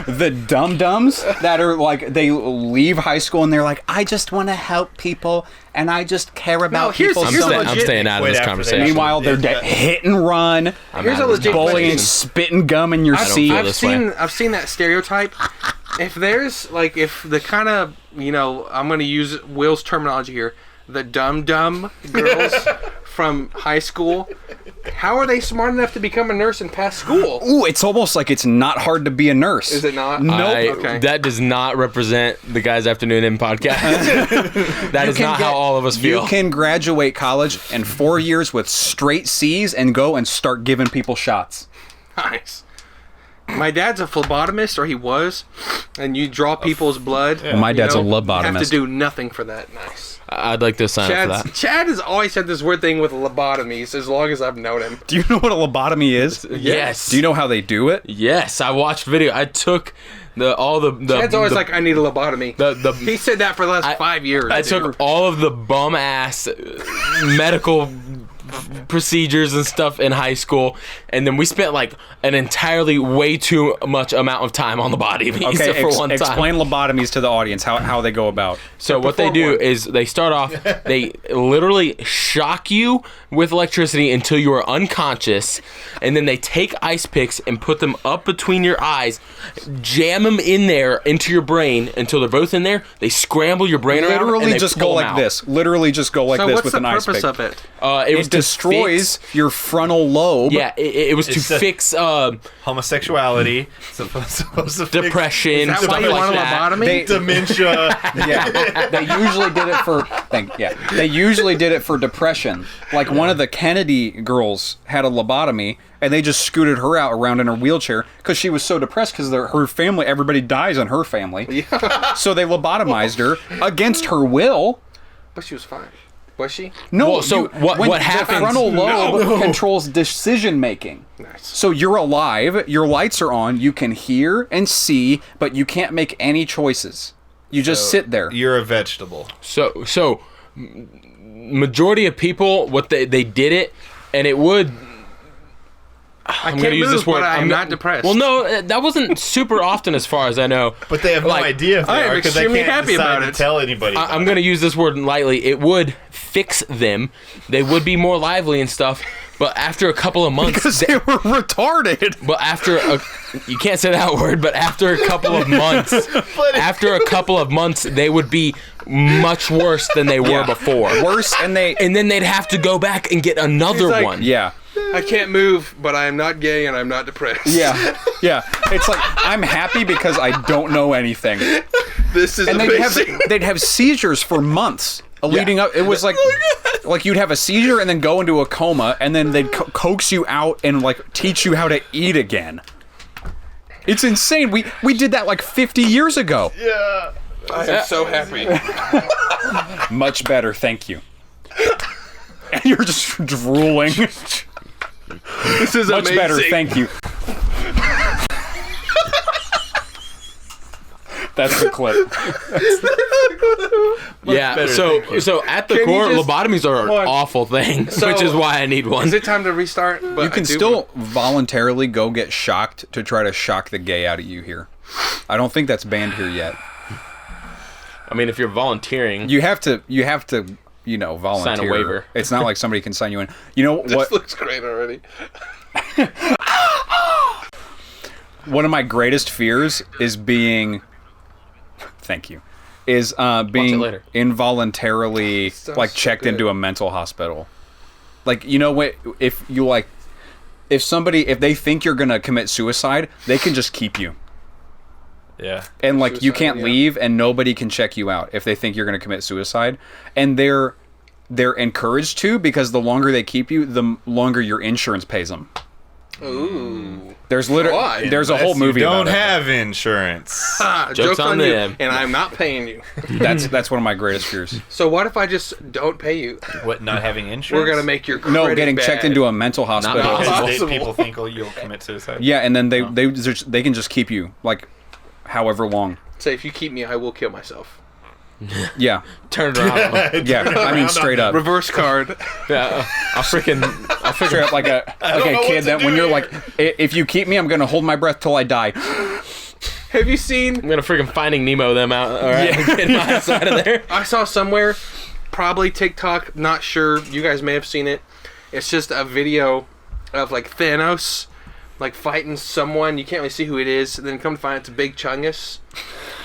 The dum-dums that are like, they leave high school and they're like, I just want to help people and I just care about here's- people here's so a much. I'm legit- staying out of Wait this after they- conversation. Meanwhile, they're hit and run, Here's a legit bullying, question. spitting gum in your don't seat. feel I've this way. seen that stereotype. If there's like if the kind of I'm gonna use Will's terminology here, the dumb girls from high school, how are they smart enough to become a nurse and pass school? Ooh, it's almost like it's not hard to be a nurse. Is it not? Nope. Okay. That does not represent the Guys Afternoon In podcast. That is can not get- how all of us feel. You can graduate college in 4 years with straight C's and go and start giving people shots. Nice. My dad's a phlebotomist, or he was, and you draw people's blood. Well, my dad's a You have to lobotomist. do nothing for that. Nice. I'd like to sign up for that. Chad has always had this weird thing with lobotomies as long as I've known him. Do you know what a lobotomy is? Yes. Do you know how they do it? Yes, I watched video. I took all the Chad's always like, I need a lobotomy. the He said that for the last 5 years. I dude. took all of the bum ass medical procedures and stuff in high school, and then we spent like an entirely way too much amount of time on the body of Insta Okay, for one time. explain lobotomies to the audience, how they go about. So what they do one. is they start off, they literally shock you with electricity until you are unconscious, and then they take ice picks and put them up between your eyes, jam them in there into your brain until they're both in there. They scramble your brain around, and Literally they just pull go them like out. this. Literally just go like So this what's with the an ice purpose pick. of it? It It was to destroys fix, your frontal lobe. yeah, it was to It's a- fix Homosexuality. Supposed to depression, Is that stuff why you like want a that. lobotomy? They- dementia. Yeah, they usually did it for. They usually did it for depression. Like one of the Kennedy girls had a lobotomy, and they just scooted her out around in her wheelchair because she was so depressed because her family, everybody dies in her family. So they lobotomized her against her will. But she was fine. Was she? No. Well, so what happens? The frontal lobe controls decision making. Nice. So you're alive. Your lights are on. You can hear and see, but you can't make any choices. You just sit there. You're a vegetable. So majority of people, what they did it, and it would. I'm can't gonna use move, this word. but I'm I'm not depressed. Well, no, that wasn't super often, as far as I know. But they have no Like, idea if they I am are because they extremely can't happy decide about to it. tell anybody. I'm going to use this word lightly. It would fix them. They would be more lively and stuff. But after a couple of months, Because they were retarded. but you can't say that word. But after a couple of months, they would be much worse than they were before. Worse, and And then they'd have to go back and get another like- one. yeah. I can't move, but I am not gay and I'm not depressed. Yeah, yeah. It's like I'm happy because I don't know anything, This is and amazing. they'd have seizures for months leading up. It was like you'd have a seizure and then go into a coma, and then they'd coax you out and like teach you how to eat again. It's insane. We did that like 50 years ago. yeah. I am so happy. Much better, thank you. And you're just drooling. This is Much amazing. better, thank you. That's the clip. Yeah. better, So at the Can you core, just- lobotomies are an Hold on. awful thing, So- which is why I need one. Is it time to restart? But You can I do- still voluntarily go get shocked to try to shock the gay out of you here. I don't think that's banned here yet. I mean, if you're volunteering, You have to, volunteer. Sign a waiver. It's not like somebody can sign you in. You know This what? looks great already. One of my greatest fears is being. Thank you. Is being later. involuntarily Sounds like so checked good. into a mental hospital. Like, you know what? If they think you're gonna commit suicide, they can just keep you. Yeah. And like you Suicide, can't yeah. leave, and nobody can check you out if they think you're going to commit suicide. And they're encouraged to, because the longer they keep you, the longer your insurance pays them. Ooh. There's Why? literally there's a whole Unless movie you don't about have insurance. Joke's on you, them. and I'm not paying you. it. That's one of my greatest fears. So what if I just don't pay you? What, not having insurance? We're gonna make your No, credit getting bad. checked into a mental hospital. possible. Because Possible. people think you'll commit suicide. Yeah, and then they can just keep you like however long. Say if you keep me, I will kill myself. Yeah, turn it around. yeah. I mean, straight up. Reverse card. Yeah, I'll freaking Straight up like a kid that when you're like, if you keep me, I'm gonna hold my breath till I die. Have you seen? I'm gonna freaking Finding Nemo them out. All right, get my ass out of there. I saw somewhere, probably TikTok. Not sure. You guys may have seen it. It's just a video of like Thanos, like fighting someone. You can't really see who it is. And then come to find it's Big Chungus.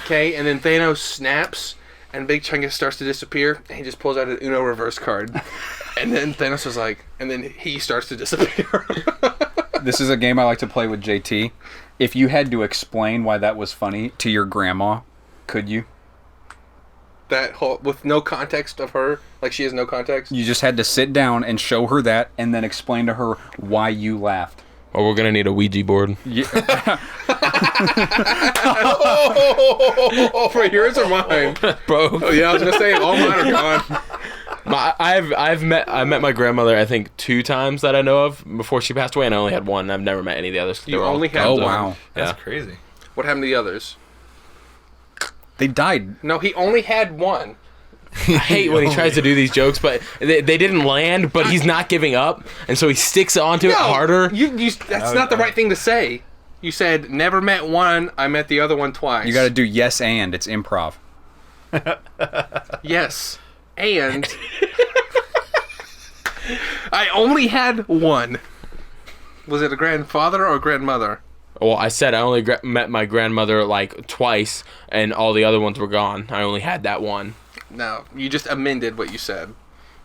Okay, and then Thanos snaps, and Big Chungus starts to disappear. And he just pulls out an Uno reverse card. And then Thanos was like, and then he starts to disappear. This is a game I like to play with JT. If you had to explain why that was funny to your grandma, could you? That whole with no context of her, like she has no context. You just had to sit down and show her that, and then explain to her why you laughed. Or we're gonna need a Ouija board. For yours or mine? Bro. Oh yeah, I was gonna say all mine are gone. I met my grandmother I think 2 times that I know of before she passed away, and I only had one. I've never met any of the others. They You were all only had Oh one. wow, That's Yeah. crazy. What happened to the others? they died. No, he only had one. I hate when he tries to do these jokes, but they didn't land. But he's not giving up, and so he sticks onto it harder. You that's not the right thing to say. You said never met one. I met the other one twice. You got to do yes and it's improv. yes, and I only had one. Was it a grandfather or a grandmother? Well, I said I only met my grandmother like twice, and all the other ones were gone. I only had that one. No, you just amended what you said.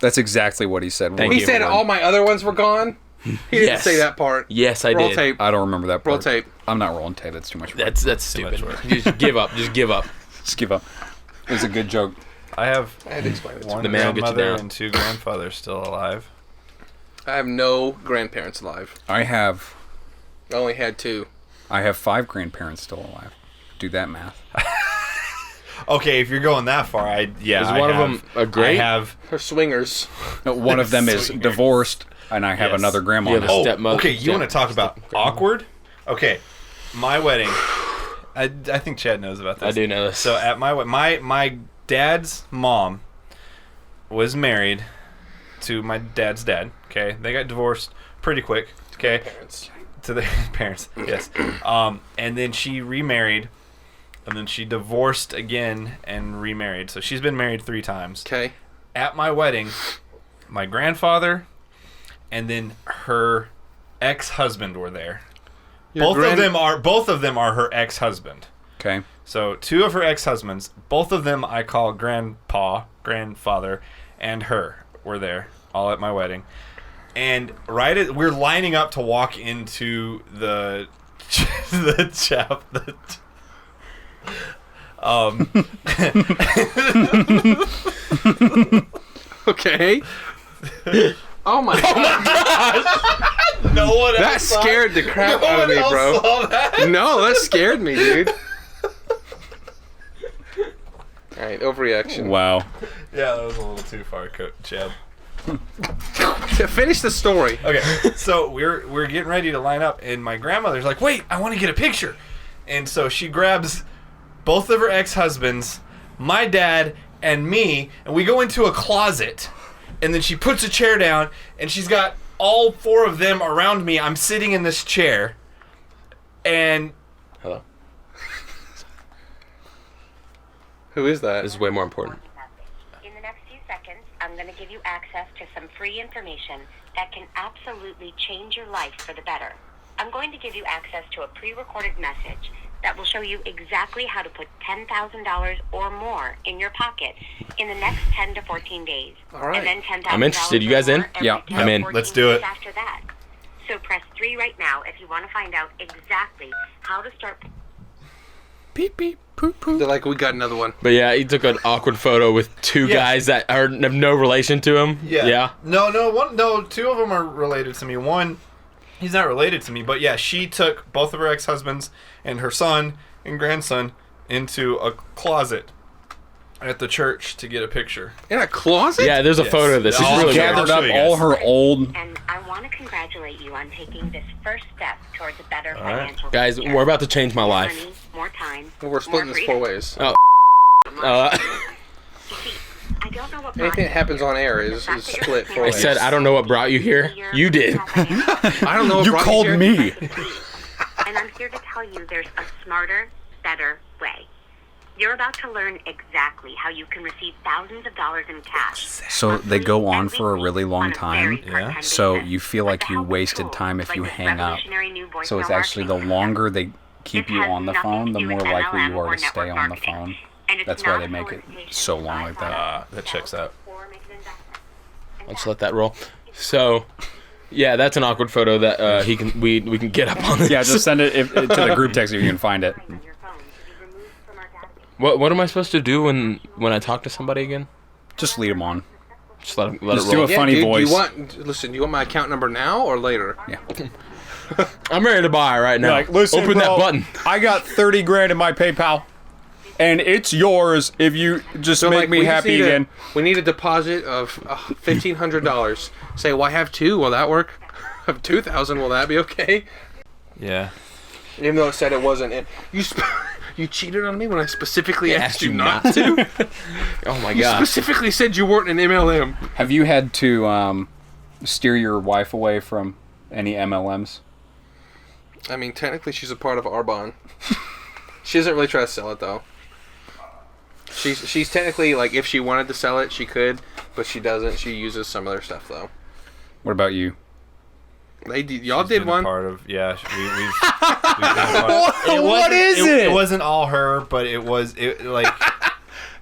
That's exactly what he said. Thank He you. said all my other ones were gone. He didn't Yes. say that part. Yes, I Roll did. tape. I don't remember that part. Roll tape. I'm not rolling tape. That's too much work. That's stupid. Just give up. Just give up. Just give up. It was a good joke. I have I had to explain it. To one The man will get you grandmother down. and 2 grandfathers still alive. I have no grandparents alive. I have I only had 2. 5 grandparents still alive. Do that math. Okay, if you're going that far, Is one of them a great? I have. Her swingers. One of them is divorced, and I have Yes. another grandma. Yeah, now. the stepmother. Okay, you want to talk about awkward? Okay, my wedding. I think Chad knows about this. I do know this. So at my dad's mom was married to my dad's dad. Okay, they got divorced pretty quick. Okay, Parents. to their parents. Yes. And then she remarried, and then she divorced again and remarried. So she's been married 3 times. Okay. At my wedding, my grandfather and then her ex-husband were there. Both of them are her ex-husband. Okay. So 2 of her ex-husbands, both of them I call grandpa, grandfather, and her were there, all at my wedding. And we're lining up to walk into the Okay. Oh my god. No one That else saw scared it. the crap No out of one me, else bro. saw that. No, that scared me, dude. Alright, overreaction. Wow. Yeah, that was a little too far, Chad. Finish the story. Okay, so we're getting ready to line up, and my grandmother's like, "Wait, I want to get a picture," and so she grabs both of her ex-husbands, my dad, and me, and we go into a closet, and then she puts a chair down, and she's got all 4 of them around me. I'm sitting in this chair, and Hello. Who is that? This is way more important. In the next few seconds, I'm going to give you access to some free information that can absolutely change your life for the better. I'm going to give you access to a pre-recorded message that will show you exactly how to put $10,000 or more in your pocket in the next 10 to 14 days. All right. And then $10,000 I'm interested. You guys or in? more every Yeah. 10 I'm to in. 14 Let's do days it. After that. So press 3 right now if you want to find out exactly how to start. Beep beep poop poop. They're like, we got another one. But yeah, he took an awkward photo with 2 Yeah. guys that have no relation to him. Yeah. No, 2 of them are related to me. One, he's not related to me, but yeah, she took both of her ex-husbands and her son and grandson into a closet at the church to get a picture. In a closet? Yeah, there's a Yes. photo of this. It's I'll really gather good. Gathered I'll up show you all guys. her old. And I want to congratulate you on taking this first step towards a better right. financial Guys, future. we're about to change my More life. money, more time. Well, we're splitting more this 4 freedom. ways. Oh. You see, I don't know what Anything that happens on air is split 4 I ways. said, I don't know what brought you here. You did. I don't know what You brought called here. me. And I'm here to tell you there's a smarter, better way. You're about to learn exactly how you can receive thousands of dollars in cash. So they go on for a really long On a very time. part-time So basis. you feel like With the you help of wasted tools time if like you this hang up. revolutionary new So it's voicemail actually the marketing longer they keep system. you This on the has phone, nothing the to do more with likely MLM you are or to stay network on the marketing. phone. And it's That's why not they a make it solicitation so to long buy like products, that. That checks out. or make an investment. And Let's that- let that roll. So, yeah, that's an awkward photo that we can get up on this. Yeah, just send it to the group text if you can find it. on your phone to be removed from our database. What am I supposed to do when I talk to somebody again? Just lead them on. Just let it Just roll. do a funny dude, voice. Do you want my account number now or later? Yeah. I'm ready to buy right now. Like, listen, Open that bro, button. I got 30 grand in my PayPal, and it's yours if you just So, make like, me we just happy need again. we need a deposit of $1,500. Say, well, I have 2. Will that work? I have 2,000. Will that be okay? Yeah. Even though it said it wasn't. You cheated on me when I specifically asked you not to. Oh my You god. specifically said you weren't an MLM. Have you had to steer your wife away from any MLMs? I mean, technically, she's a part of Arbonne. She doesn't really try to sell it, though. She's technically, like, if she wanted to sell it, she could, but she doesn't. She uses some other stuff, though. What about you? Y'all She's did been a one. part of, we've been a part. What is it? It wasn't all her, but it was like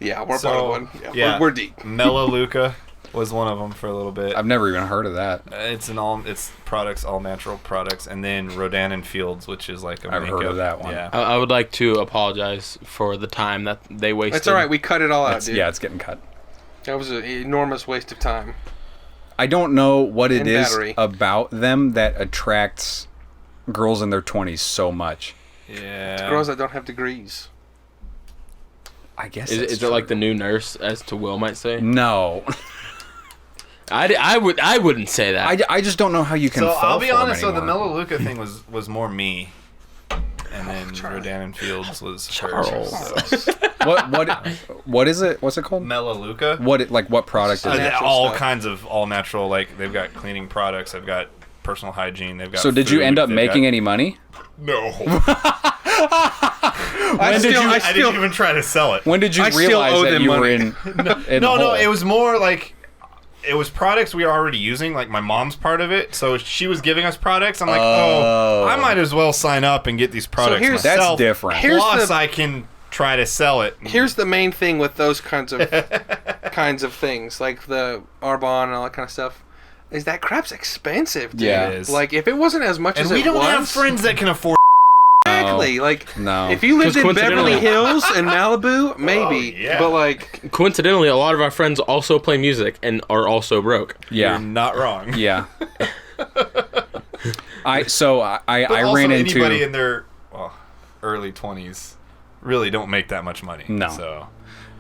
Yeah, we're so. part of one. Yeah, we're deep. Melaleuca was one of them for a little bit. I've never even heard of that. It's products, all natural products, and then Rodan and Fields, which is like a I've heard makeup. of that one. Yeah. I would like to apologize for the time that they wasted. That's all right. We cut it all out, dude. Yeah, it's getting cut. That was an enormous waste of time. I don't know what it And is battery. about them that attracts girls in their 20s so much. Yeah. Girls that don't have degrees. I guess Is it like the new nurse, as to Will might say? No. I wouldn't say that. I just don't know how you can. So fall I'll be for 'em honest. So the anymore. Melaleuca thing was more me, and then Rodan and Fields was Charles. hers, so. What is it? What's it called? Melaleuca. What product is it? Natural All stuff. kinds of all natural. Like they've got cleaning products. They've got personal hygiene. They've got. So did you food, end up they've making got- any money? No. I didn't even try to sell it. When did you I still realize owe that them you were money. in? No. It was more like. It was products we were already using, like my mom's part of it. So she was giving us products. I'm like, I might as well sign up and get these products here's- That's myself. different. Here's Plus, the- I can try to sell it. Here's the main thing with those kinds of things, like the Arbonne and all that kind of stuff, is that crap's expensive, dude. Yeah. It is. Like, if it wasn't as much and as we it don't was, have friends that can afford. exactly. Like, No. if you lived 'Cause in Beverly coincidentally- Hills and Malibu, maybe. yeah. But like, Coincidentally, a lot of our friends also play music and are also broke. Yeah. You're not wrong. Yeah. I But ran also into anybody in their early 20s really don't make that much money. No. So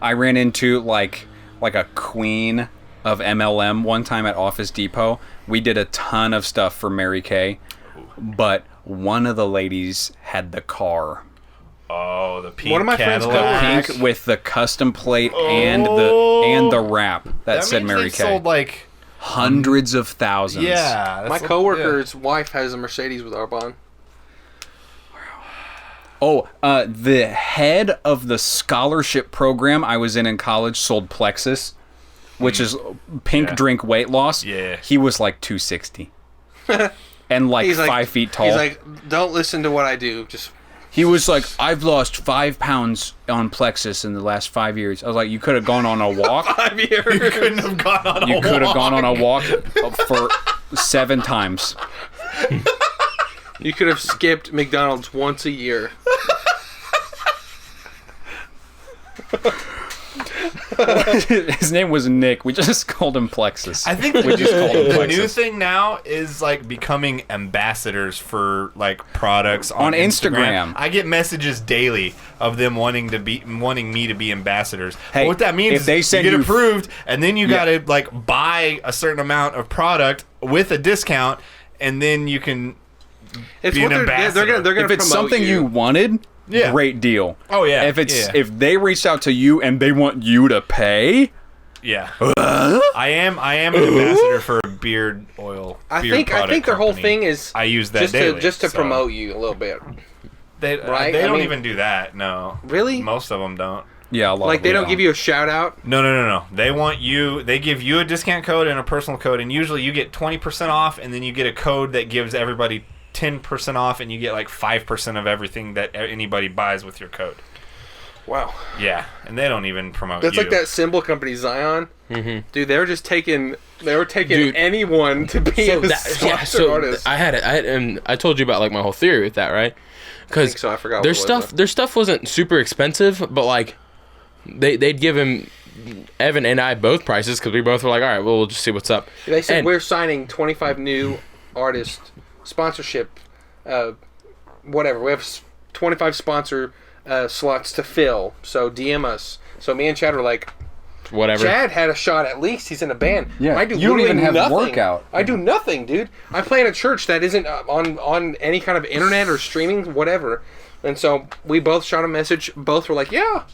I ran into like a queen of MLM one time at Office Depot. We did a ton of stuff for Mary Kay, but one of the ladies had the car. the pink One of my friends Cadillac. Pink with the custom plate and the wrap that said means Mary they've Kay. sold like Hundreds of thousands. yeah. my coworker's wife has a Mercedes with Arbonne. Oh, the head of the scholarship program I was in college sold Plexus, which is pink Yeah. drink weight loss. Yeah. He was like 260. And like He's like 5 feet tall. He's like, don't listen to what I do. Just He was like, I've lost 5 pounds on Plexus in the last 5 years. I was like, you could have gone on a walk. 5 years. couldn't have gone on You a could have walk. gone on a walk for 7 times. You could have skipped McDonald's once a year. His name was Nick. We just called him Plexus. I think we just called him the Plexus. new thing now is like becoming ambassadors for like products On Instagram. I get messages daily of them wanting me to be ambassadors. Hey, But what that means if is they you send get you- approved, and then you gotta like buy a certain amount of product with a discount, and then you can. It's Be what an they're ambassador. gonna If it's promote something you wanted, Yeah. great deal. Oh, yeah. If it's Yeah. if they reached out to you and they want you to pay, Yeah. I am an ambassador for a beard oil. I beard think product their whole company. thing is I use that just daily, to so- promote you a little bit. They Right? they I don't mean- even do that. No. Really? Most of them don't. yeah, a lot Like of they them don't give you a shout out. No. They want you. They give you a discount code and a personal code, and usually you get 20% off, and then you get a code that gives everybody 10% off, and you get like 5% of everything that anybody buys with your code. Wow. Yeah, and they don't even promote That's you. like that cymbal company Zion. Mm-hmm. Dude, they were taking Dude. anyone to be a sponsored artist. I had it. And I told you about like my whole theory with that, right? Because think so, I forgot their what it was, stuff, though. their stuff wasn't super expensive, but like they'd give him Evan and I both prices because we both were like, all right, well, we'll just see what's up. They said And- we're signing 25 new artist sponsorship, whatever. We have 25 sponsor slots to fill. So DM us. So me and Chad were like, whatever. Chad had a shot at least. He's in a band. Yeah, I do you don't literally even have nothing. workout. I do nothing, dude. I play in a church that isn't on any kind of internet or streaming, whatever. And so we both shot a message. Both were like, yeah.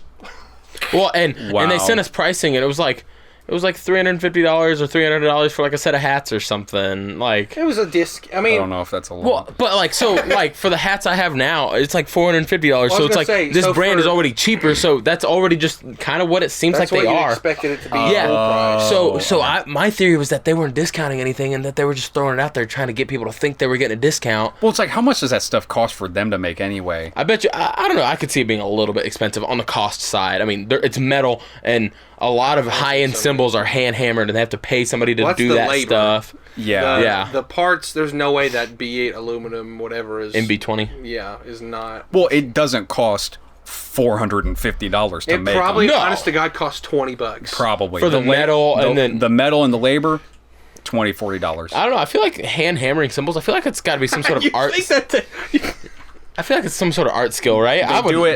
Well, and they Wow. sent us pricing, and it was like $350 or $300 for like a set of hats or something. Like, It was a disc. I I mean, don't know if that's a lot. well, but like so, like for the hats I have now, it's like $450. So was it's gonna like say, this so brand for- is already cheaper. So that's already just kind of what it seems that's like what they you are. expected it to be. Yeah. Full price. So my theory was that they weren't discounting anything and that they were just throwing it out there trying to get people to think they were getting a discount. Well, it's like, how much does that stuff cost for them to make anyway? I bet you, I don't know, I could see it being a little bit expensive on the cost side. I mean, it's metal and a lot of high-end cymbals are hand-hammered and they have to pay somebody to Well, that's do the that labor. stuff. Yeah. Yeah. The parts, there's no way that B8 aluminum, whatever is. MB20. Yeah, is not. Well, it doesn't cost $450 to It make probably, them. No. honest to God, costs $20. Probably. For the metal the, and then- the metal and the labor, $20-$40. I don't know, I feel like hand-hammering cymbals, I feel like it's got to be some sort of You art. think that I feel like it's some sort of art skill, right?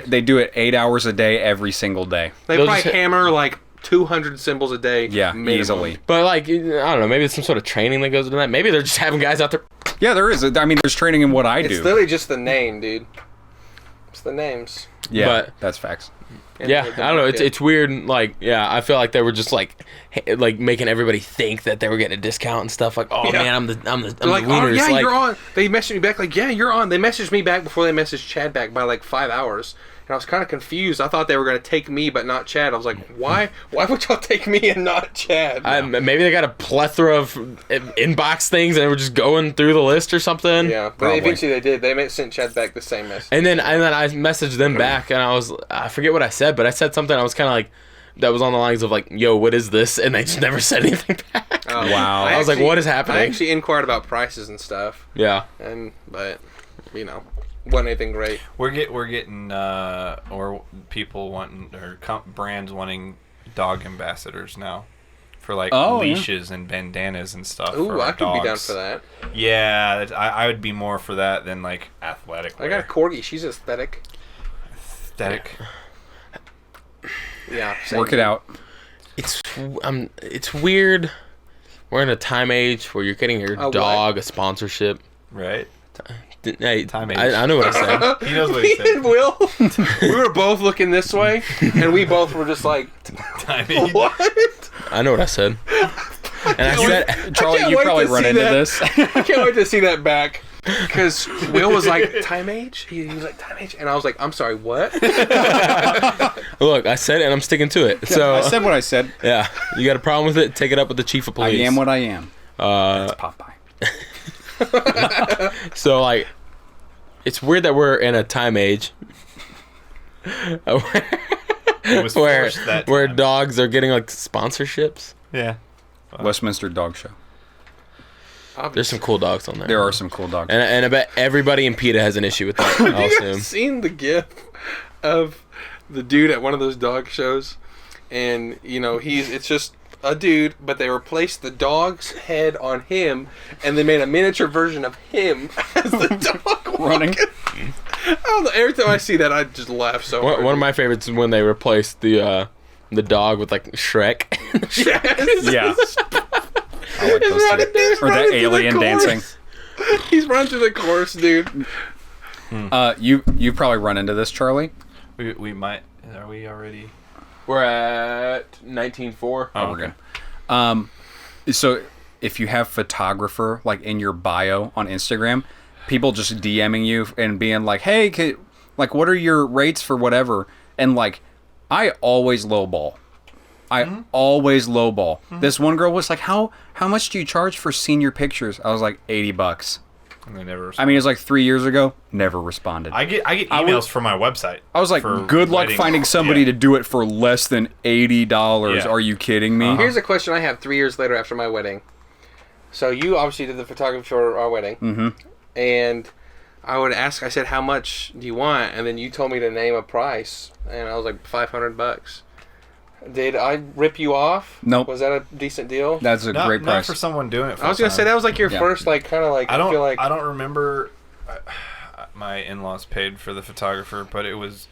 They do it 8 hours a day every single day. They They'll probably just- hammer like 200 symbols a day. Yeah, minimum. easily. But like, I don't know. Maybe it's some sort of training that goes into that. Maybe they're just having guys out there. Yeah, there is. I mean, there's training in what I It's do. literally just the name, dude. It's the names. Yeah, but- that's facts. Yeah, I don't know. It's weird. Like, yeah, I feel like they were just like making everybody think that they were getting a discount and stuff. Like, oh Yeah. man, I'm the They're like, oh winners. yeah, Like, you're on. They messaged me back like, yeah, you're on. They messaged me back before they messaged Chad back by like 5 hours. And I was kind of confused. I thought they were going to take me, but not Chad. I was like, why? Why would y'all take me and not Chad? maybe they got a plethora of inbox things and they were just going through the list or something. Yeah, but Probably. eventually they did. They sent Chad back the same message. And then I messaged them back and I forget what I said, but I said something. I was kind of like, that was on the lines of like, yo, what is this? And they just never said anything back. Oh, Wow. I was like, what is happening? I actually inquired about prices and stuff, Yeah. but you know, wasn't anything great. We're getting or people wanting or brands wanting dog ambassadors now for like Oh, yeah. leashes and bandanas and stuff. Ooh, for I our could be down dogs. for that. Yeah, I would be more for that than like athletic. I got a corgi. She's aesthetic. aesthetic. Yeah, Work it out. It's weird. We're in a time age where you're getting your what? dog a sponsorship. Right? Hey, Time age. I know what I said. He knows what Me he said. and Will, we were both looking this way, and we both were just like, Timing. what? I know what I said. And I said, Charlie, can't you wait probably to run see into that. this. I can't wait to see that back. Because Will was like, time age? He was like, time age? And I was like, I'm sorry, what? look, I said it and I'm sticking to it. So, I said what I said. yeah, you got a problem with it? Take it up with the chief of I police. am what I am. Uh, Popeye. so, like, it's weird that we're in a time age It was where forced that where time. dogs are getting, like, sponsorships. Yeah. Westminster Dog Show. There's some cool dogs on there. There are some cool dogs. And I bet everybody in PETA has an issue with that. I'll Have you assume. guys seen the gif of the dude at one of those dog shows? And, you know, it's just a dude, but they replaced the dog's head on him, and they made a miniature version of him as the dog Running. walking. I don't know, every time I see that, I just laugh so hard. One of my favorites is when they replaced the dog with like Shrek. Yeah. I like He's those running, too. he's Or running the through alien chorus. dancing. He's running through the chorus, dude. You probably run into this, Charlie. We might. Are we already? We're at 19.4. Oh, we're good. So if you have photographer like in your bio on Instagram, people just DMing you and being like, "Hey, like, what are your rates for whatever?" And like, I always lowball. Always lowball. This one girl was like, "How much do you charge for senior pictures?" I was like, $80. And they never. I mean, it was like 3 years ago. Never responded. I get emails from my website. I was like, for good luck wedding- finding somebody yeah. to do it for less than $80. Yeah. Are you kidding me? Here's a question I have 3 years later after my wedding. So you obviously did the photography for our wedding. Mm-hmm. And I would ask, I said, how much do you want? And then you told me to name a price. And I was like, $500. Did I rip you off? Nope. Was that a decent deal? That's a Not, great not price. for someone doing it. I was going to say, that was like your Yeah. first, like, kind of like, I don't. feel like, I don't remember. My in-laws paid for the photographer, but it was.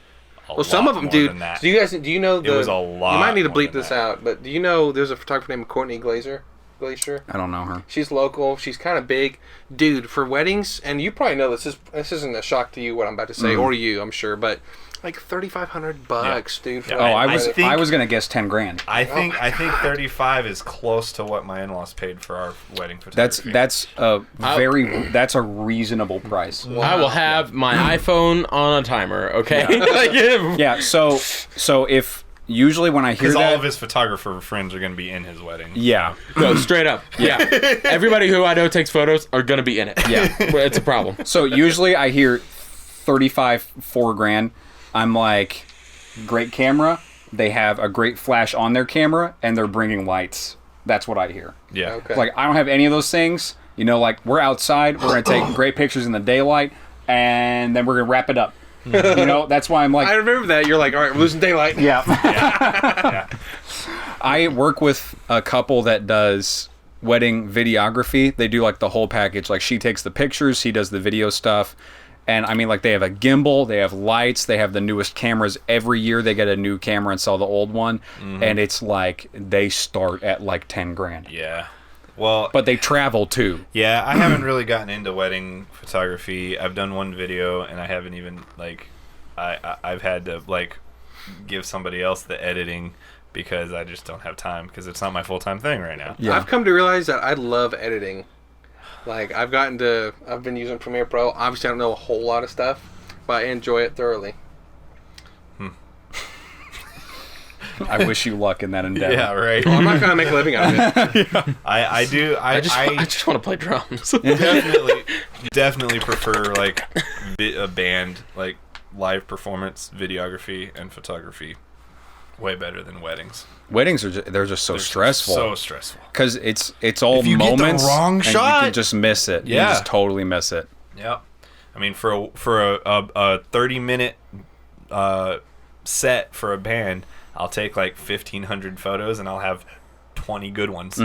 well, some of them, dude. That. Do you know the? was a lot You might need to more bleep than this that. out, but do you know there's a photographer named Courtney Glacier? I don't know her. She's local. She's kind of big, dude. For weddings, and you probably know this. This isn't a shock to you what I'm about to say, or you, I'm sure, but like $3,500, dude. For Yeah. Oh, I was I think- I was gonna guess 10 grand. I think 35 is close to what my in-laws paid for our wedding photography. That's a reasonable price. I will have my iPhone on a timer. Okay. Yeah. So if usually when I hear because all that, of his photographer friends are going to be in his wedding. yeah, No, straight up. Yeah. Everybody who I know takes photos are gonna be in it. yeah. It's a problem. So usually I hear 35, 4 grand. I'm like, great camera. They have a great flash on their camera, and they're bringing lights. That's what I hear. Yeah. Okay. Like, I don't have any of those things. You know, like, we're outside. We're going to take great pictures in the daylight, and then we're going to wrap it up. You know, that's why I'm like... I remember that. You're like, all right, we're losing daylight. Yeah. Yeah. I work with a couple that does wedding videography. They do, like, the whole package. Like, she takes the pictures, he does the video stuff, And I mean, like, they have a gimbal, they have lights, they have the newest cameras. Every year they get a new camera and sell the old one. And it's like, they start at like 10 grand. Yeah. Well, But they travel too. yeah, I haven't really gotten into wedding photography. I've done one video, and I haven't even, like, I've had to, like, give somebody else the editing because I just don't have time because it's not my full-time thing right now. Yeah. I've come to realize that I love editing. Like, I've been using Premiere Pro. Obviously, I don't know a whole lot of stuff, but I enjoy it thoroughly. I wish you luck in that endeavor. Yeah, right. Well, I'm not going to make a living out of it. I do. I just want to play drums. definitely prefer, like, a band, like, live performance, videography, and photography way better than weddings. Weddings are they're just so stressful. So stressful. Because it's all If you get the moments. wrong and shot- you can just miss it. Yeah. You just totally miss it. Yep. I mean, for a 30-minute set for a band, I'll take like 1,500 photos and I'll have 20 good ones.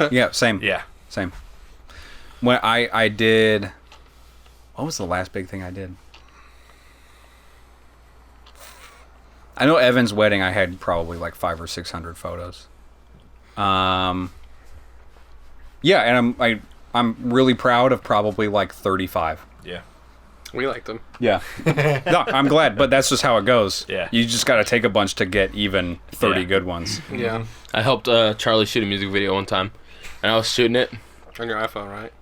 Yeah, same. Yeah. Same. When I did, what was the last big thing I did? I know Evan's wedding. I had probably like 500 or 600 photos. Yeah, and I'm really proud of probably like 35. Yeah. We like them. Yeah. No, I'm glad, but that's just how it goes. Yeah. You just got to take a bunch to get even 30 Yeah. good ones. Yeah. I helped Charlie shoot a music video one time, and I was shooting it On your iPhone, right?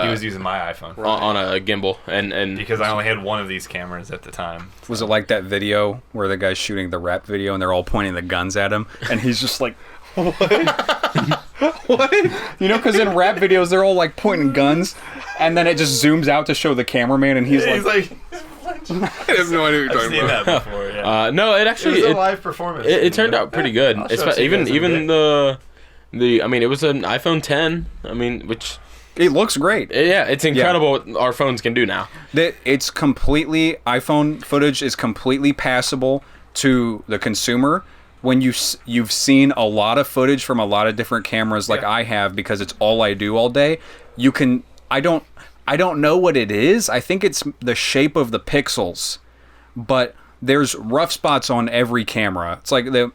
He was using my iPhone. on a gimbal, and Because I only had one of these cameras at the time. Was it like that video where the guy's shooting the rap video and they're all pointing the guns at him and he's just like, what? You know, because in rap videos they're all like pointing guns and then it just zooms out to show the cameraman and he's like, I have no idea what you're I've talking seen about. that before, yeah. no, it actually It was a live performance. it turned out pretty good. I'll show it to you guys in a Even bit. the I mean, it was an iPhone 10. I mean, which it looks great. yeah, it's incredible what our phones can do now. It's completely, iPhone footage is completely passable to the consumer. When you've seen a lot of footage from a lot of different cameras like I have because it's all I do all day, you can, I don't know what it is. I think it's the shape of the pixels, but there's rough spots on every camera. It's like the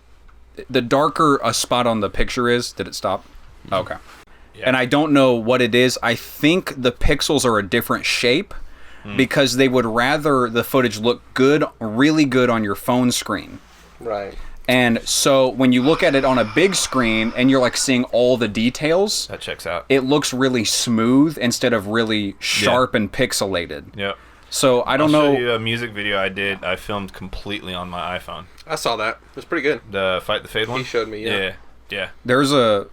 darker a spot on the picture is, did it stop? Okay. Yeah. And I don't know what it is. I think the pixels are a different shape because they would rather the footage look good, really good on your phone screen. Right. And so when you look at it on a big screen and you're like seeing all the details, That checks out. it looks really smooth instead of really sharp and pixelated. Yep. So I don't I'll know. show you a music video I filmed completely on my iPhone. I saw that. It was pretty good. The Fight the Fade one? He showed me, yeah. Yeah. There's a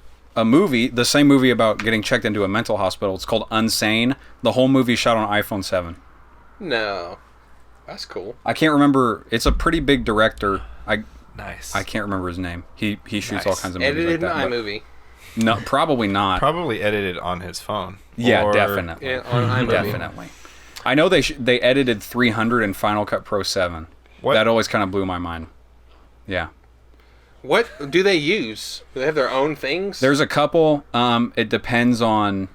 movie, the same movie about getting checked into a mental hospital. It's called Unsane. The whole movie shot on iPhone 7. No. That's cool. I can't remember. It's a pretty big director. Nice. I can't remember his name. He shoots Nice. all kinds of movies Edited like that. in but- iMovie. No, probably not. Probably edited on his phone. Yeah, Or- definitely. Yeah, on iMovie. Definitely. I know they edited 300 in Final Cut Pro 7. What? That always kind of blew my mind. Yeah. What do they use? Do they have their own things? There's a couple. It depends on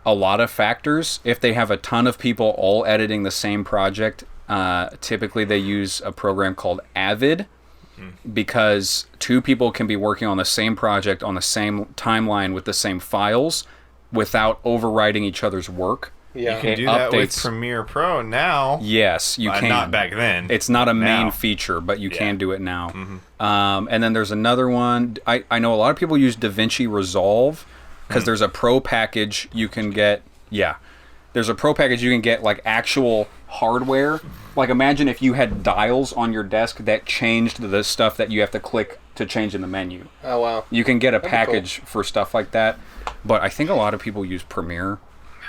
a lot of factors. If they have a ton of people all editing the same project, typically they use a program called Avid because two people can be working on the same project on the same timeline with the same files without overwriting each other's work. yeah. You can It do that with updates. Premiere Pro now. Yes, you can. Not back then. It's not a main Now. feature, but you Yeah. can do it now. And then there's another one. I know a lot of people use DaVinci Resolve because there's a pro package you can get. Yeah. There's a pro package you can get like actual hardware. Like imagine if you had dials on your desk that changed the stuff that you have to click to change in the menu. Oh, wow. You can get a be package for stuff like that. But I think a lot of people use Premiere.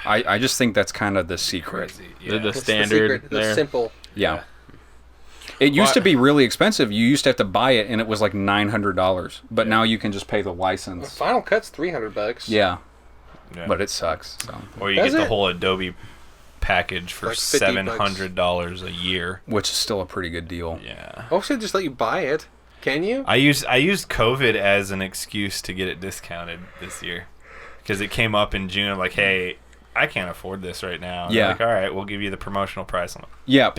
I just think that's kind of the secret. Crazy. The Yeah. It's standard the secret, the there. simple. Yeah. It used to be really expensive. You used to have to buy it, and it was like $900. But now you can just pay the license. Final Cut's $300. Yeah, Yeah. but it sucks. So. Or you Does get the it? whole Adobe package for Like 50 $700 a year. Which is still a pretty good deal. Yeah. Oh, should just let you buy it. Can you? I used COVID as an excuse to get it discounted this year because it came up in June. I'm like, hey, I can't afford this right now. And Yeah. they're like, all right, we'll give you the promotional price. I'm like, Yeah.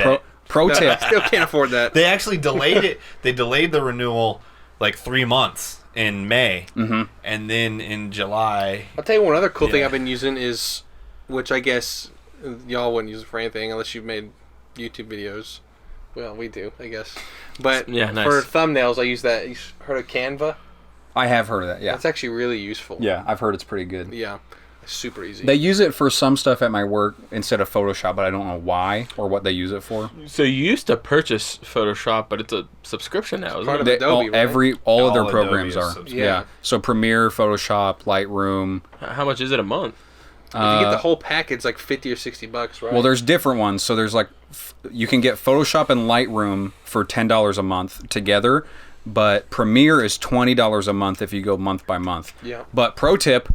Pro tip. Still can't afford that. they actually delayed it. They delayed the renewal like 3 months in May, and then in July. I'll tell you one other cool thing Yeah. I've been using is, which I guess y'all wouldn't use it for anything unless you've made YouTube videos. Well, we do, I guess. But Yeah, nice. for thumbnails, I use that. You heard of Canva? I have heard of that. Yeah. That's actually really useful. Yeah, I've heard it's pretty good. Yeah. It's super easy. They use it for some stuff at my work instead of Photoshop, but I don't know why or what they use it for. So you used to purchase Photoshop, but it's a subscription now, isn't Part it? of Adobe, right? All of their All programs Adobe is are. subscription. Yeah. So Premiere, Photoshop, Lightroom. How much is it a month? If you get the whole package, like $50 or $60, right? Well, there's different ones. So there's like, you can get Photoshop and Lightroom for $10 a month together, but Premiere is $20 a month if you go month by month. Yeah. But pro tip,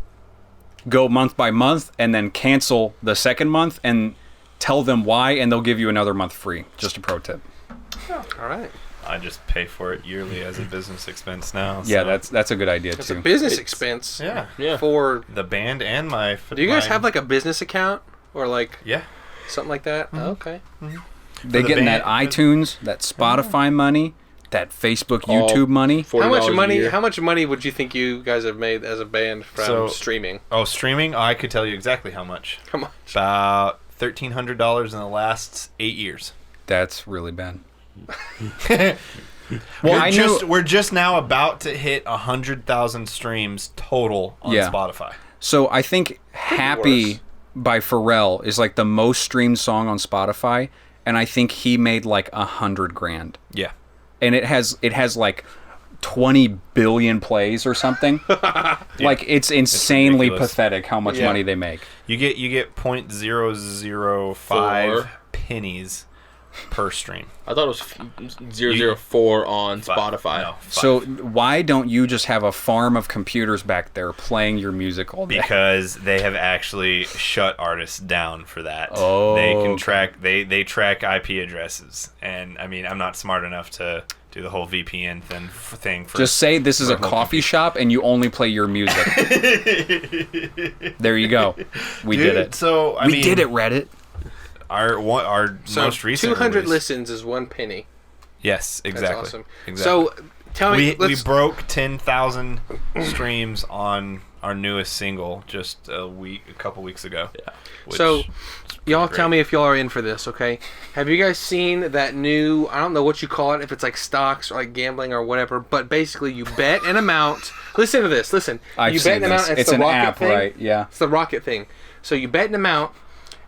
go month by month and then cancel the second month and tell them why, and they'll give you another month free. Just a pro tip. All right. I just pay for it yearly as a business expense now. Yeah, so- that's a good idea It's too. a business expense. yeah. Yeah. For The band and my. do you guys my- have like a business account or like Yeah. something like that? Okay. They the getting that band- iTunes, that Spotify money, that Facebook, All YouTube money. How much $40 a money? year. How much money would you think you guys have made as a band from So- streaming? Oh, streaming? Oh, I could tell you exactly how much. Come on. About $1,300 in the last 8 years. That's really bad. We're just now about to hit 100,000 streams total on Yeah. Spotify. So I think "Happy" worse. by Pharrell is like the most streamed song on Spotify, and I think he made like 100 grand. Yeah. And it has like 20 billion plays or something. Like it's insanely ridiculous. pathetic how much Yeah. money they make. You get 0.005 pennies per stream. I thought it was 004 on Spotify. No, 5. So why don't you just have a farm of computers back there playing your music all day? Because they have actually shut artists down for that. Oh, they can okay. track they track IP addresses, and I mean I'm not smart enough to do the whole VPN thing for Just say this is a for home coffee shop and you only play your music. There you go. We Dude, did it. So I we mean, did it, Reddit. Our So most recent 200 release- listens is 1 penny. Yes, That's exactly. awesome. Exactly. So tell me, we let's, broke 10,000 streams on our newest single just a couple weeks ago. Yeah. so y'all great. tell me if y'all are in for this, okay? Have you guys seen that new, I don't know what you call it, if it's like stocks or like gambling or whatever, but basically you bet an amount. Listen to this, listen. I've you seen bet an amount, this. it's It's the an rocket app, thing. right? Yeah. It's the rocket thing. So you bet an amount,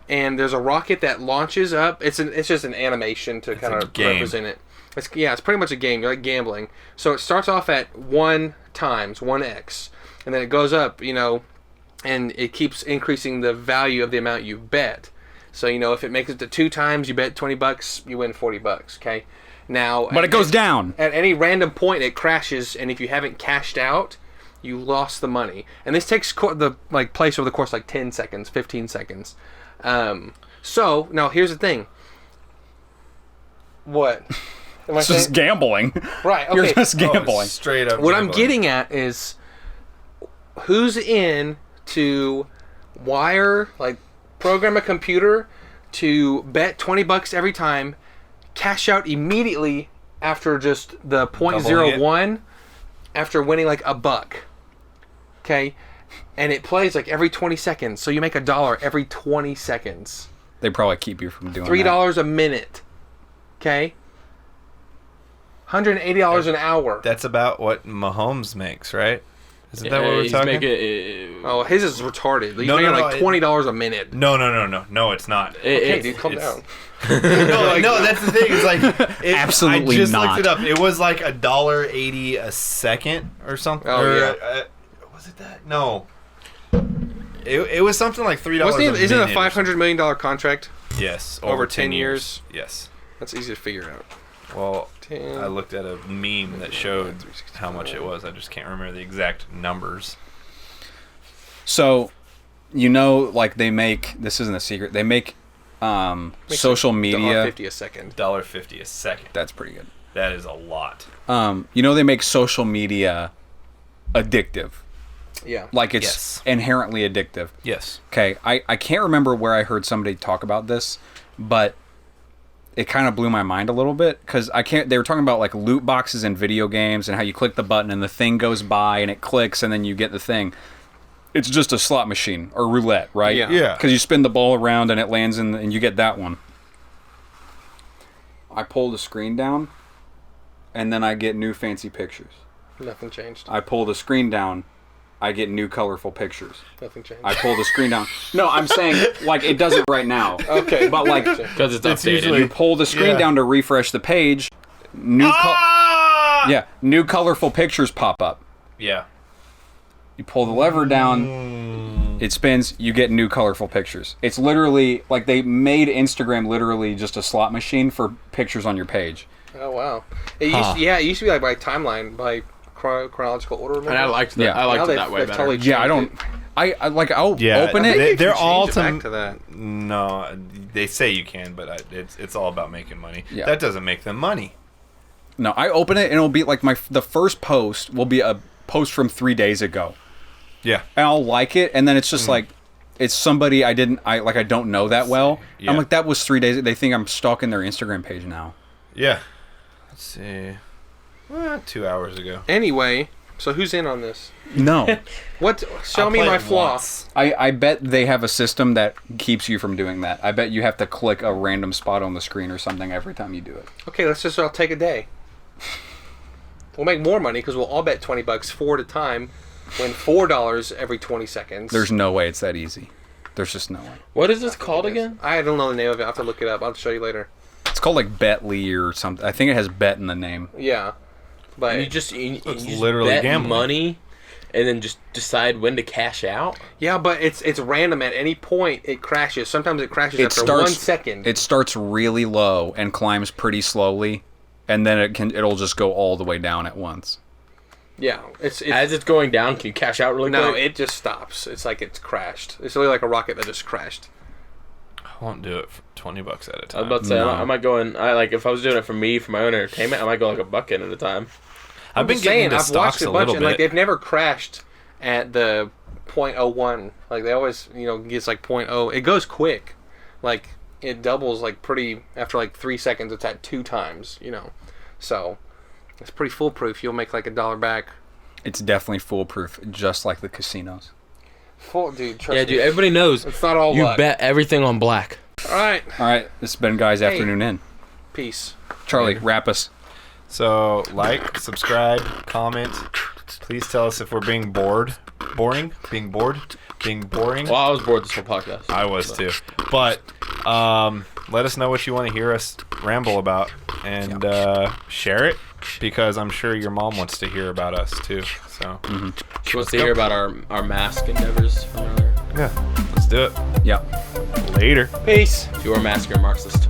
and there's a rocket that launches up. It's just an animation to kind a of game. represent it. It's pretty much a game. You're like gambling. So it starts off at 1 times 1x, and then it goes up, and it keeps increasing the value of the amount you bet. So if it makes it to 2 times, you bet $20, you win $40. Okay. Now, But it goes down. at any random point. It crashes, and if you haven't cashed out, you lost the money. And this takes place over the course of 10 seconds, 15 seconds. So now here's the thing. What? Am I It's just saying? gambling. Right. Okay. You're just Oh, gambling. straight up. What I'm gambling. getting at is who's in to wire, program a computer to bet $20 every time, cash out immediately after just the Doubling it. .01 after winning a buck. Okay? And it plays every 20 seconds. So you make $1 every 20 seconds. They probably keep you from doing $3 a minute. Okay? $180 an hour. That's about what Mahomes makes, right? Isn't that what Yeah, we're he's talking? making Oh, his is retarded. He's No, making no, $20 a minute. No, it's not. Okay, dude, calm down. No, that's the thing. It's Absolutely I just not. looked it up. It was $1.80 a second or something. Oh, or, yeah. Was it that? No. It was something like $3. Isn't it a minute or something. $500 million contract? Yes, over 10 years? Yes. That's easy to figure out. Well, 10. I looked at a meme that showed how much it was. I just can't remember the exact numbers. So, they make, this isn't a secret, they make social media. $1.50 a second. $1.50 a second. That's pretty good. That is a lot. They make social media addictive. Yeah. Like it's Yes. inherently addictive. Yes. Okay, I can't remember where I heard somebody talk about this, but it kind of blew my mind a little bit because they were talking about like loot boxes in video games and how you click the button and the thing goes by and it clicks and then you get the thing. It's just a slot machine or roulette, right? Yeah. Yeah. Because you spin the ball around and it lands and you get that one. I pull the screen down and then I get new fancy pictures. Nothing changed. I pull the screen down, I get new colorful pictures. Nothing changed. I pull the screen down. No, I'm saying like it does it right now. Okay. But like Because it's updated. usually- you pull the screen Yeah. down to refresh the page, new new colorful pictures pop up. Yeah. You pull the lever down, it spins, you get new colorful pictures. It's literally like they made Instagram literally just a slot machine for pictures on your page. Oh wow. It used to be like by timeline, by chronological order. Remember? And I liked that. Yeah. I liked Now it that way they've better. totally Yeah, I don't. changed I'll Yeah, open it. They're You can all change it back to that. No, they say you can, but it's all about making money. Yeah. That doesn't make them money. No, I open it and it'll be like the first post will be a post from 3 days ago. Yeah. And I'll like it, and then it's just like it's somebody I don't know that well. Yeah. I'm like, that was 3 days. They think I'm stalking their Instagram page now. Yeah. Let's see. 2 hours ago. Anyway, so who's in on this? No, What? Show me my flaw. I bet they have a system that keeps you from doing that. I bet you have to click a random spot on the screen or something every time you do it. Okay, let's just take a day. We'll make more money because we'll all bet $20 4 at a time, win $4 every 20 seconds. There's no way it's that easy. There's just no way. What is this called again? I don't know the name of it. I'll have to look it up. I'll show you later. It's called like Betly or something. I think it has bet in the name. Yeah, but You just literally bet gambling. money, and then just decide when to cash out. yeah, but it's random. At any point, it crashes. Sometimes it crashes after 1 second. It starts really low and climbs pretty slowly, and then it'll just go all the way down at once. Yeah, it's As it's going down, can you cash out really no, quick? it just stops. It's like it's crashed. It's really like a rocket that just crashed. I won't do it for $20 at a I was time. about to say, No. I might go in. If I was doing it for me, for my own entertainment, I might go like a bucket at a time. I've been just getting into I've watched stocks a a bunch, little and like bit. they've never crashed at the .01. Like they always, gets like .0. It goes quick, like it doubles like pretty after like 3 seconds. It's at 2 times, so it's pretty foolproof. You'll make like $1 back. It's definitely foolproof, just like the casinos. Dude, trust Yeah, me. dude. Everybody knows It's not all you luck. bet everything on black. All right, All right, this has been Guys Afternoon In. peace. Charlie, wrap us. So, like, subscribe, comment. Please tell us if we're being bored. Boring? Being bored? Being boring? Well, I was bored this whole podcast. I was too. But let us know what you want to hear us ramble about. And share it, because I'm sure your mom wants to hear about us too. So, She wants to hear about our mask endeavors from earlier. yeah, let's do it. Yeah. Later. Peace. If you are a mask, you're a Marxist.